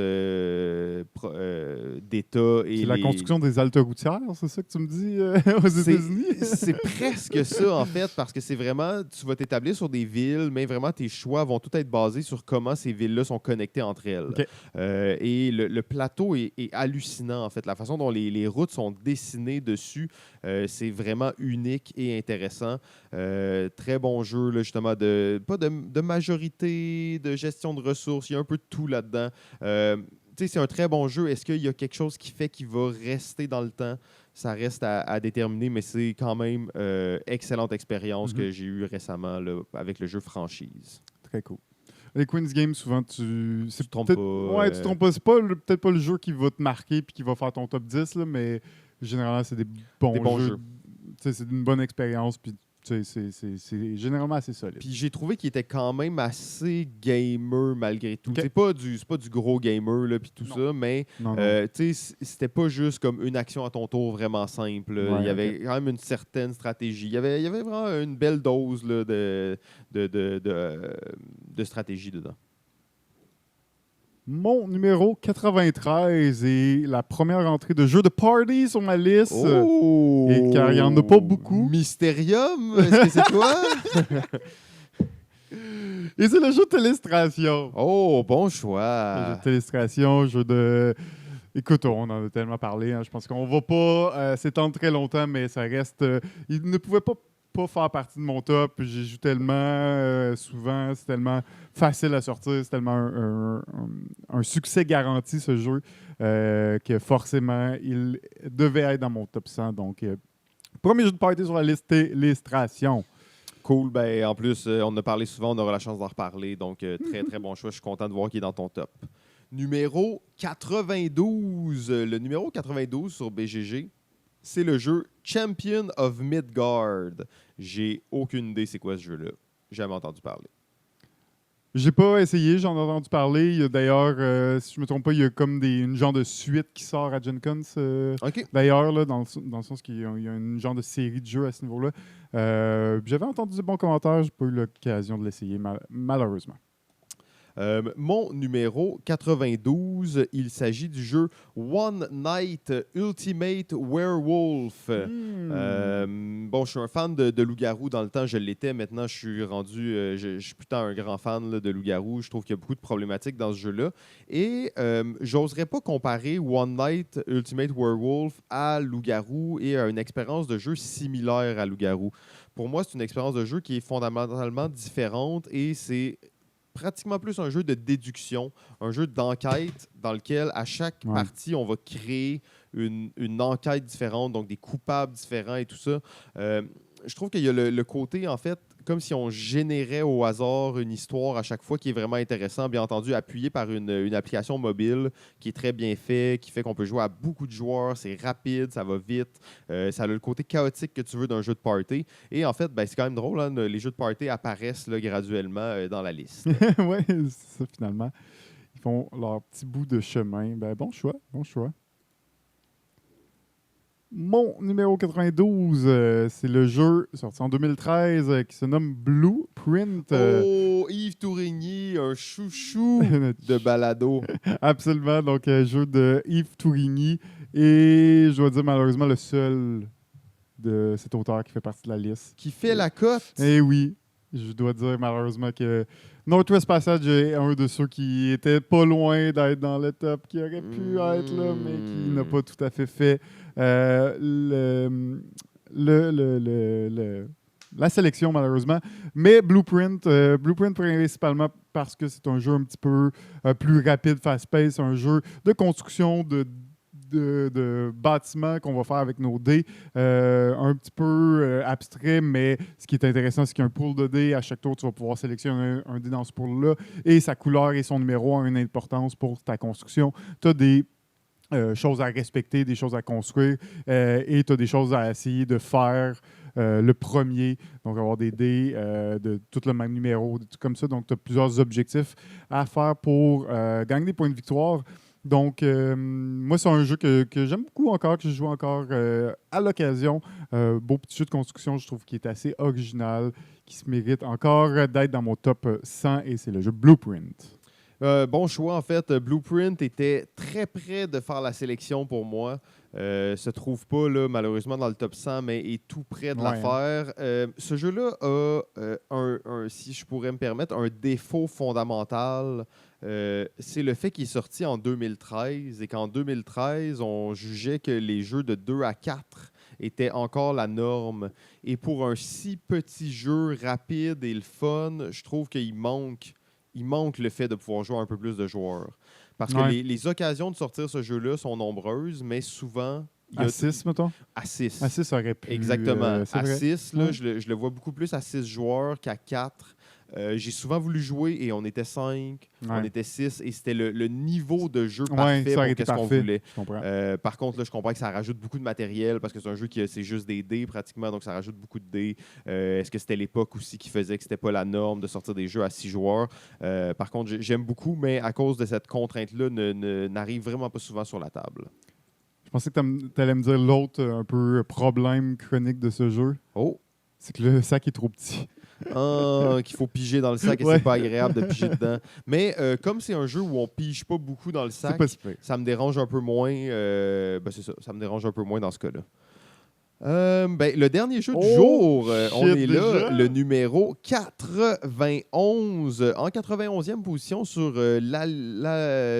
d'État. C'est la construction des haltes routières, c'est ça que tu me dis aux États-Unis? C'est presque ça, en fait, parce que c'est vraiment, tu vas t'établir sur des villes, mais vraiment, tes choix vont tout être basés sur comment ces villes-là sont connectées entre elles. Okay. Et le plateau est hallucinant, en fait. La façon dont les routes sont dessinées dessus, c'est vraiment unique et intéressant. Très bon jeu, là, justement, pas de majorité, de gestion de ressources. Il y a un peu de tout là-dedans. C'est un très bon jeu. Est-ce qu'il y a quelque chose qui fait qu'il va rester dans le temps? Ça reste à déterminer, mais c'est quand même excellente expérience que j'ai eue récemment là, avec le jeu Franchise. Très cool. Les Queen's Games, souvent, tu te trompes pas. Ouais, tu te trompes pas. C'est peut-être pas le jeu qui va te marquer et qui va faire ton top 10, là, mais généralement, c'est des bons jeux. C'est une bonne expérience. Puis c'est généralement assez solide. Puis j'ai trouvé qu'il était quand même assez gamer malgré tout. Okay. C'est pas du gros gamer là, puis tout ça, mais c'était pas juste comme une action à ton tour vraiment simple. Ouais, il y avait quand même une certaine stratégie. Il y avait vraiment une belle dose là, de stratégie dedans. Mon numéro 93 est la première entrée de jeu de party sur ma liste. Oh! Et car il n'y en a pas beaucoup. Mysterium, est-ce que c'est toi? Et c'est le jeu de Télestration. Oh, bon Le jeu choix. de Télestration, jeu de... Écoute, on en a tellement parlé. Hein. Je pense qu'on va pas s'étendre très longtemps, mais ça reste... il ne pouvait pas faire partie de mon top. J'y joue tellement souvent. C'est tellement facile à sortir. C'est tellement un succès garanti, ce jeu, que forcément, il devait être dans mon top 100. Donc, premier jeu de party sur la liste, Télestration. Cool. Ben, en plus, on en a parlé souvent, on aura la chance d'en reparler. Donc, très, très bon choix. Je suis content de voir qu'il est dans ton top. Numéro 92. Le numéro 92 sur BGG, c'est le jeu Champion of Midgard. J'ai aucune idée c'est quoi ce jeu-là. Jamais entendu parler. J'ai pas essayé, j'en ai entendu parler. Il y a d'ailleurs, si je me trompe pas, il y a comme une genre de suite qui sort à Gen Con. OK. D'ailleurs, là, dans le sens qu'il y a une genre de série de jeux à ce niveau-là. J'avais entendu de bons commentaires, j'ai pas eu l'occasion de l'essayer, malheureusement. Mon numéro 92, il s'agit du jeu One Night Ultimate Werewolf. Bon, je suis un fan de loup-garou. Dans le temps, je l'étais. Maintenant, je suis rendu... je suis plutôt un grand fan là, de loup-garou. Je trouve qu'il y a beaucoup de problématiques dans ce jeu-là. Et j'oserais pas comparer One Night Ultimate Werewolf à loup-garou et à une expérience de jeu similaire à loup-garou. Pour moi, c'est une expérience de jeu qui est fondamentalement différente et c'est pratiquement plus un jeu de déduction, un jeu d'enquête dans lequel, à chaque partie, on va créer une enquête différente, donc des coupables différents et tout ça. Je trouve qu'il y a le côté, en fait, comme si on générait au hasard une histoire à chaque fois qui est vraiment intéressant, bien entendu, appuyé par une application mobile qui est très bien fait, qui fait qu'on peut jouer à beaucoup de joueurs, c'est rapide, ça va vite, ça a le côté chaotique que tu veux d'un jeu de party. Et en fait, ben, c'est quand même drôle, hein, les jeux de party apparaissent là, graduellement dans la liste. Oui, c'est ça, finalement. Ils font leur petit bout de chemin. Ben, bon choix, bon choix. Mon numéro 92, c'est le jeu sorti en 2013 qui se nomme Blueprint. Oh, Yves Tourigny, un chouchou de balado. Absolument, donc jeu de Yves Tourigny. Et je dois dire malheureusement le seul de cet auteur qui fait partie de la liste. Qui fait la cote. Eh oui, je dois dire malheureusement que Northwest Passage est un de ceux qui était pas loin d'être dans le top, qui aurait pu être là, mais qui n'a pas tout à fait la sélection, malheureusement. Mais Blueprint principalement parce que c'est un jeu un petit peu plus rapide, fast-paced, un jeu de construction de bâtiments qu'on va faire avec nos dés, un petit peu abstrait, mais ce qui est intéressant, c'est qu'il y a un pool de dés. À chaque tour, tu vas pouvoir sélectionner un dé dans ce pool-là, et sa couleur et son numéro ont une importance pour ta construction. Tu as des choses à respecter, des choses à construire, et tu as des choses à essayer de faire le premier, donc avoir des dés de tout le même numéro, des trucs comme ça. Donc, tu as plusieurs objectifs à faire pour gagner des points de victoire. Donc, moi, c'est un jeu que j'aime beaucoup encore, que je joue encore à l'occasion. Beau petit jeu de construction, je trouve qu'il est assez original, qui se mérite encore d'être dans mon top 100, et c'est le jeu Blueprint. Bon choix, en fait. Blueprint était très près de faire la sélection pour moi. Se trouve pas, là, malheureusement, dans le top 100, mais est tout près de la faire. Ce jeu-là a, si je pourrais me permettre, un défaut fondamental. C'est le fait qu'il est sorti en 2013 et qu'en 2013, on jugeait que les jeux de 2 à 4 étaient encore la norme. Et pour un si petit jeu rapide et le fun, je trouve qu'il manque le fait de pouvoir jouer un peu plus de joueurs. Parce que les occasions de sortir ce jeu-là sont nombreuses, mais souvent... À 6, mettons? À 6. À 6, ça aurait pu... Exactement. À 6, là, je le vois beaucoup plus à 6 joueurs qu'à 4. J'ai souvent voulu jouer et on était 5, on était 6 et c'était le niveau de jeu parfait pour qu'est-ce qu'on voulait. Par contre, là, je comprends que ça rajoute beaucoup de matériel parce que c'est un jeu qui c'est juste des dés pratiquement, donc ça rajoute beaucoup de dés. Est-ce que c'était l'époque aussi qui faisait que c'était pas la norme de sortir des jeux à 6 joueurs? Par contre, j'aime beaucoup, mais à cause de cette contrainte-là, n'arrive vraiment pas souvent sur la table. Je pensais que tu allais me dire l'autre un peu problème chronique de ce jeu. Oh! C'est que le sac est trop petit. qu'il faut piger dans le sac et c'est pas agréable de piger dedans. Mais comme c'est un jeu où on pige pas beaucoup dans le sac, ça me dérange un peu moins. C'est ça, ça me dérange un peu moins dans ce cas-là. Le dernier jeu du jour, on est là, le numéro 91. En 91e position sur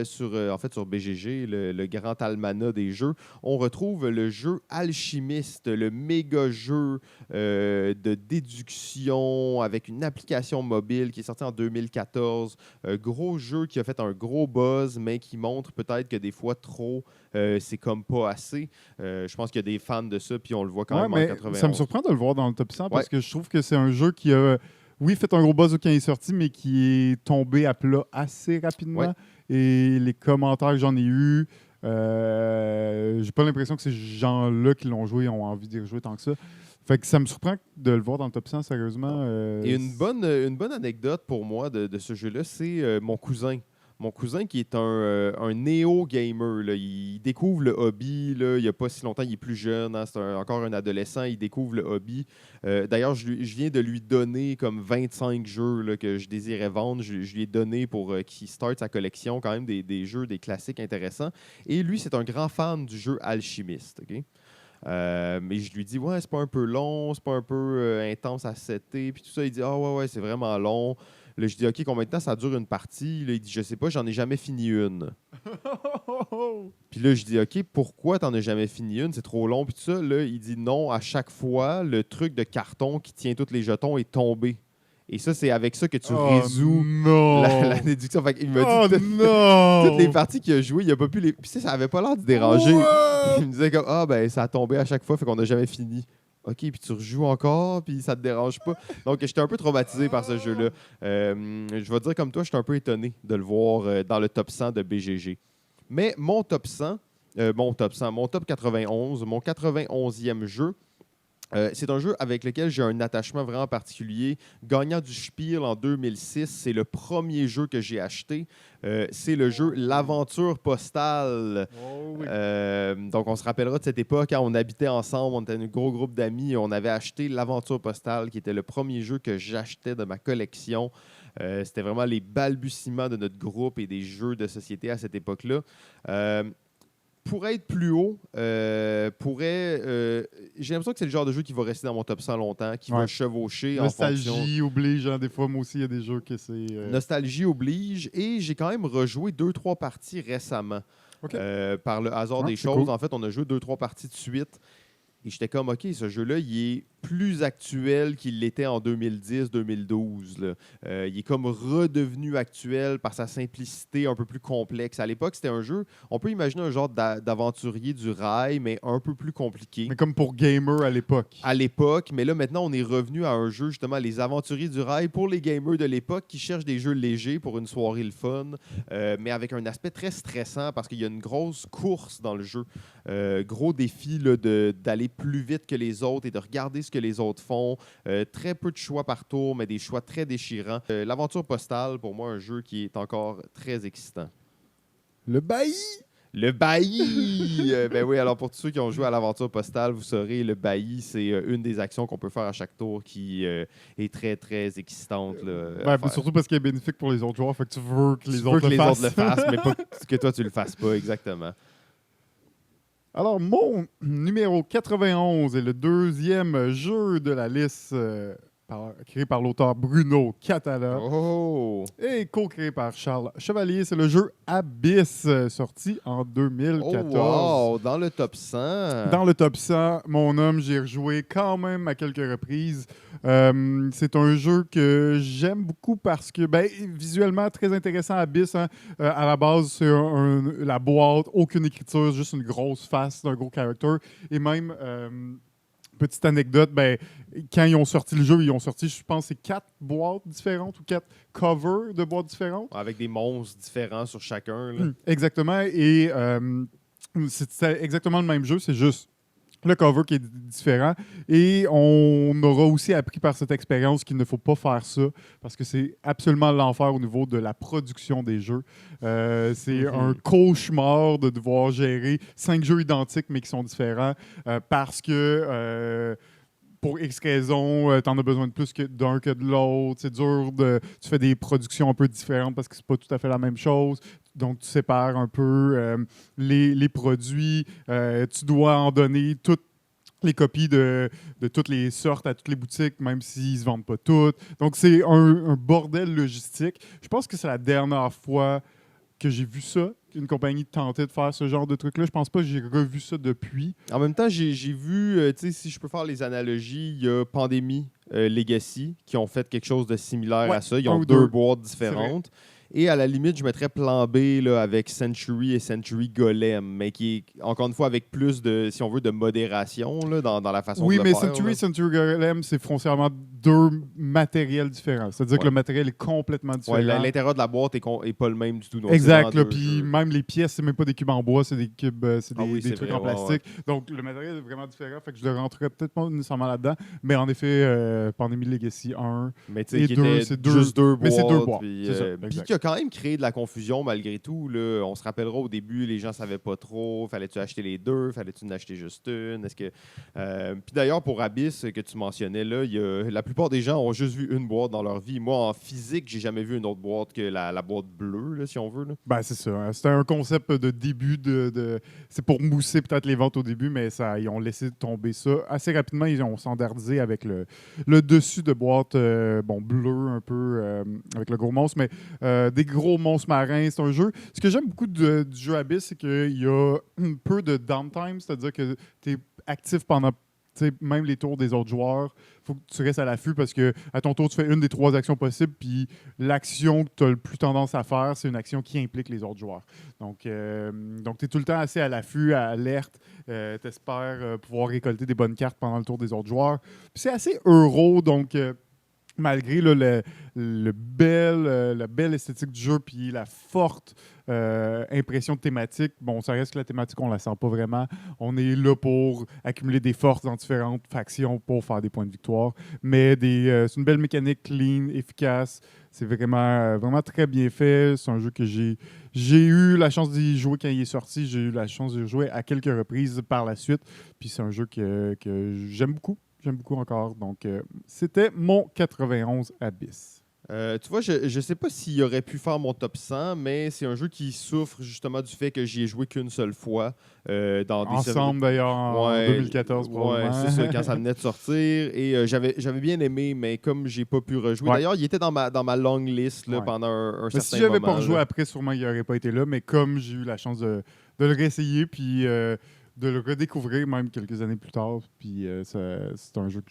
sur BGG, le grand almanach des jeux, on retrouve le jeu Alchimiste, le méga jeu de déduction avec une application mobile qui est sorti en 2014. Gros jeu qui a fait un gros buzz, mais qui montre peut-être que des fois trop, c'est comme pas assez. Je pense qu'il y a des fans de ça, puis on le voit quand même en 91. Ça me surprend de le voir dans le top 100 parce que je trouve que c'est un jeu qui a, oui, fait un gros buzz quand il est sorti, mais qui est tombé à plat assez rapidement. Ouais. Et les commentaires que j'en ai eus, j'ai pas l'impression que ces gens-là qui l'ont joué ont envie d'y rejouer tant que ça. Fait que ça me surprend de le voir dans le top 100, sérieusement. Et une bonne anecdote pour moi de ce jeu-là, c'est mon cousin. Mon cousin qui est un néo-gamer, là. Il découvre le hobby là, il n'y a pas si longtemps, il est plus jeune, hein, c'est encore un adolescent, il découvre le hobby. D'ailleurs, je viens de lui donner comme 25 jeux là, que je désirais vendre. Je lui ai donné pour qu'il starte sa collection, quand même des jeux, des classiques intéressants. Et lui, c'est un grand fan du jeu Alchimiste. Okay? Mais je lui dis, ouais, c'est pas un peu long, c'est pas un peu intense à setter, puis tout ça. Il dit, ouais, c'est vraiment long. Là, je dis, OK, combien de temps ça dure une partie? Là, il dit, je sais pas, j'en ai jamais fini une. Puis là, je dis, OK, pourquoi t'en as jamais fini une? C'est trop long, puis tout ça. Là, il dit, non, à chaque fois, le truc de carton qui tient tous les jetons est tombé. Et ça, c'est avec ça que tu résous la déduction. Fait il m'a dit toutes les parties qu'il a jouées, il a pas pu les. Puis ça avait pas l'air de déranger. Il me disait comme, ça a tombé à chaque fois, fait qu'on n'a jamais fini. OK, puis tu rejoues encore, puis ça te dérange pas. Donc, j'étais un peu traumatisé par ce jeu-là. Je vais dire comme toi, j'étais un peu étonné de le voir dans le top 100 de BGG. Mais mon top 91, mon 91e jeu, c'est un jeu avec lequel j'ai un attachement vraiment particulier. Gagnant du Spiel en 2006, c'est le premier jeu que j'ai acheté. C'est le jeu L'Aventure Postale. Oh oui. Donc, on se rappellera de cette époque, quand on habitait ensemble, on était un gros groupe d'amis, et on avait acheté L'Aventure Postale, qui était le premier jeu que j'achetais de ma collection. C'était vraiment les balbutiements de notre groupe et des jeux de société à cette époque-là. Pourrait être plus haut, j'ai l'impression que c'est le genre de jeu qui va rester dans mon top 100 longtemps, qui va chevaucher Nostalgie en fonction... oblige, hein, des fois, moi aussi, il y a des jeux que c'est... Nostalgie oblige, et j'ai quand même rejoué 2-3 parties récemment. Okay. Par le hasard des choses. Cool. En fait, on a joué 2-3 parties de suite. Et j'étais comme, OK, ce jeu-là, il est plus actuel qu'il l'était en 2010-2012. Il est comme redevenu actuel par sa simplicité un peu plus complexe. À l'époque, c'était un jeu, on peut imaginer un genre d'aventurier du rail, mais un peu plus compliqué. Mais comme pour gamer à l'époque. À l'époque, mais là, maintenant, on est revenu à un jeu, justement, les aventuriers du rail pour les gamers de l'époque qui cherchent des jeux légers pour une soirée le fun, mais avec un aspect très stressant parce qu'il y a une grosse course dans le jeu. Gros défi là, d'aller plus vite que les autres et de regarder ce que les autres font. Très peu de choix par tour, mais des choix très déchirants. L'Aventure Postale, pour moi, un jeu qui est encore très excitant. Le bailli! Le bailli! Ben oui, alors pour tous ceux qui ont joué à l'Aventure Postale, vous saurez, le bailli, c'est une des actions qu'on peut faire à chaque tour qui est très, très excitante. Surtout parce qu'elle est bénéfique pour les autres joueurs, fait que tu veux que les autres le fassent. Mais pas que toi, tu le fasses pas, exactement. Alors, mon numéro 91 est le deuxième jeu de la liste créé par l'auteur Bruno Catala et co-créé par Charles Chevalier. C'est le jeu Abyss, sorti en 2014. Oh wow, dans le top 100. Dans le top 100, mon homme, j'ai rejoué quand même à quelques reprises. C'est un jeu que j'aime beaucoup parce que, visuellement, très intéressant, Abyss. Hein. À la base, c'est la boîte, aucune écriture, juste une grosse face d'un gros character. Et même... petite anecdote, quand ils ont sorti le jeu, ils ont sorti, je pense, 4 boîtes différentes ou 4 covers de boîtes différentes. Avec des monstres différents sur chacun. Là. Exactement. Et c'est exactement le même jeu, c'est juste le cover qui est différent. Et on aura aussi appris par cette expérience qu'il ne faut pas faire ça parce que c'est absolument l'enfer au niveau de la production des jeux. C'est un cauchemar de devoir gérer 5 jeux identiques mais qui sont différents parce que pour X raisons, t'en as besoin de plus d'un que de l'autre. C'est dur tu fais des productions un peu différentes parce que c'est pas tout à fait la même chose. Donc, tu sépares un peu les produits. Tu dois en donner toutes les copies de toutes les sortes à toutes les boutiques, même s'ils ne se vendent pas toutes. Donc, c'est un bordel logistique. Je pense que c'est la dernière fois que j'ai vu ça, qu'une compagnie tentait de faire ce genre de truc-là. Je pense pas que j'ai revu ça depuis. En même temps, j'ai vu, tu sais, si je peux faire les analogies, il y a Pandémie, Legacy, qui ont fait quelque chose de similaire à ça. Ils ont deux boîtes différentes. Et à la limite, je mettrais Plan B là, avec Century et Century Golem, mais qui est, encore une fois, avec plus de, si on veut, de modération là, dans la façon de le faire. Oui, mais Century Golem, c'est foncièrement deux matériels différents. C'est-à-dire que le matériel est complètement différent. Ouais, l'intérieur de la boîte est pas le même du tout. Donc exact. Puis même les pièces, c'est même pas des cubes en bois, c'est des cubes, des trucs en plastique. Ouais. Donc le matériel est vraiment différent. Fait que je le rentrerais peut-être pas nécessairement là-dedans. Mais en effet, Pandémie Legacy 1 et 2, c'est juste deux boîtes. Mais c'est deux boîtes. Puis qui a quand même créé de la confusion malgré tout. Là. On se rappellera au début, les gens savaient pas trop. Fallait-tu acheter les deux? Fallait-tu en acheter juste une? Est-ce que puis d'ailleurs, pour Abyss, que tu mentionnais, là, la plupart des gens ont juste vu une boîte dans leur vie. Moi, en physique, j'ai jamais vu une autre boîte que la boîte bleue, là, si on veut. Là. Ben, c'est ça. Hein. C'était un concept de début. C'est pour mousser peut-être les ventes au début, mais ils ont laissé tomber ça. Assez rapidement, ils ont standardisé avec le dessus de boîte bleu un peu, avec le gros monstre, mais des gros monstres marins. C'est un jeu. Ce que j'aime beaucoup du jeu Abyss, c'est qu'il y a un peu de downtime, c'est-à-dire que tu es actif pendant même les tours des autres joueurs. Il faut que tu restes à l'affût parce que à ton tour, tu fais une des 3 actions possibles, puis l'action que tu as le plus tendance à faire, c'est une action qui implique les autres joueurs. Donc tu es tout le temps assez à l'affût, à alerte. Tu espères pouvoir récolter des bonnes cartes pendant le tour des autres joueurs. Puis c'est assez euro, donc malgré là, la belle esthétique du jeu puis la forte impression de thématique, bon, ça reste que la thématique, on la sent pas vraiment. On est là pour accumuler des forces dans différentes factions pour faire des points de victoire. Mais c'est une belle mécanique clean, efficace. C'est vraiment très bien fait. C'est un jeu que j'ai eu la chance d'y jouer quand il est sorti. J'ai eu la chance d'y jouer à quelques reprises par la suite. Puis c'est un jeu que j'aime beaucoup. J'aime beaucoup encore. Donc, c'était mon 91 Abyss. Tu vois, je ne sais pas s'il aurait pu faire mon top 100, mais c'est un jeu qui souffre justement du fait que j'y ai joué qu'une seule fois. Ensemble, d'ailleurs, en 2014, probablement. Oui, c'est ça, quand ça venait de sortir. Et j'avais bien aimé, mais comme j'ai pas pu rejouer. Ouais. D'ailleurs, il était dans ma long list là, pendant un certain moment. Si j'avais pas rejoué après, sûrement, il n'aurait pas été là. Mais comme j'ai eu la chance de le réessayer, puis de le redécouvrir même quelques années plus tard, puis c'est un jeu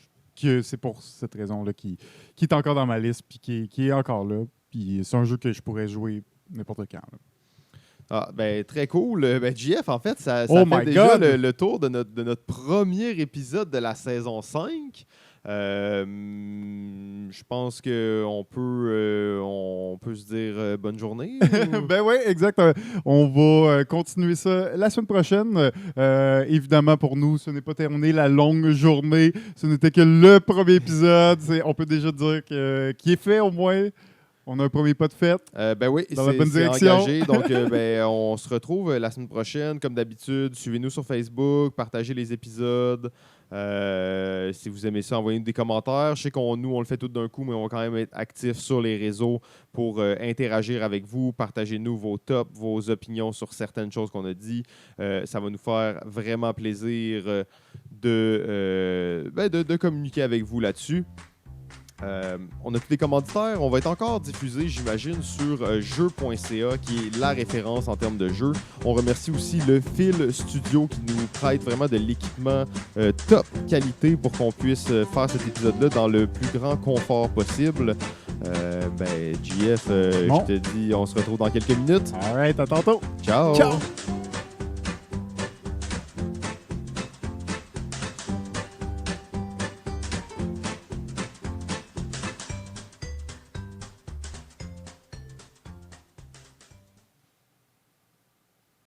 que c'est pour cette raison-là qui est encore dans ma liste, puis qui est encore là. Puis c'est un jeu que je pourrais jouer n'importe quand. Là. Ah, ben, très cool. Ben, JF, en fait, ça fait déjà le tour de notre premier épisode de la saison 5. Je pense qu'on peut se dire bonne journée. Ben oui, exact. On va continuer ça la semaine prochaine. Évidemment, pour nous, ce n'est pas terminé la longue journée. Ce n'était que le premier épisode. On peut déjà dire qu'il est fait au moins. On a un premier pas de fête. Ben oui, dans la bonne direction. Engagé. Donc, on se retrouve la semaine prochaine, comme d'habitude. Suivez-nous sur Facebook, partagez les épisodes. Si vous aimez ça, envoyez-nous des commentaires. Je sais qu'on le fait tout d'un coup, mais on va quand même être actifs sur les réseaux pour interagir avec vous. Partagez-nous vos tops, vos opinions sur certaines choses qu'on a dit. Ça va nous faire vraiment plaisir de communiquer avec vous là-dessus. On a tous les commanditaires. On va être encore diffusé, j'imagine, sur jeux.ca, qui est la référence en termes de jeux. On remercie aussi le Fil Studio qui nous prête vraiment de l'équipement top qualité pour qu'on puisse faire cet épisode-là dans le plus grand confort possible. JF, je te dis, on se retrouve dans quelques minutes. All right, à tantôt. Ciao. Ciao.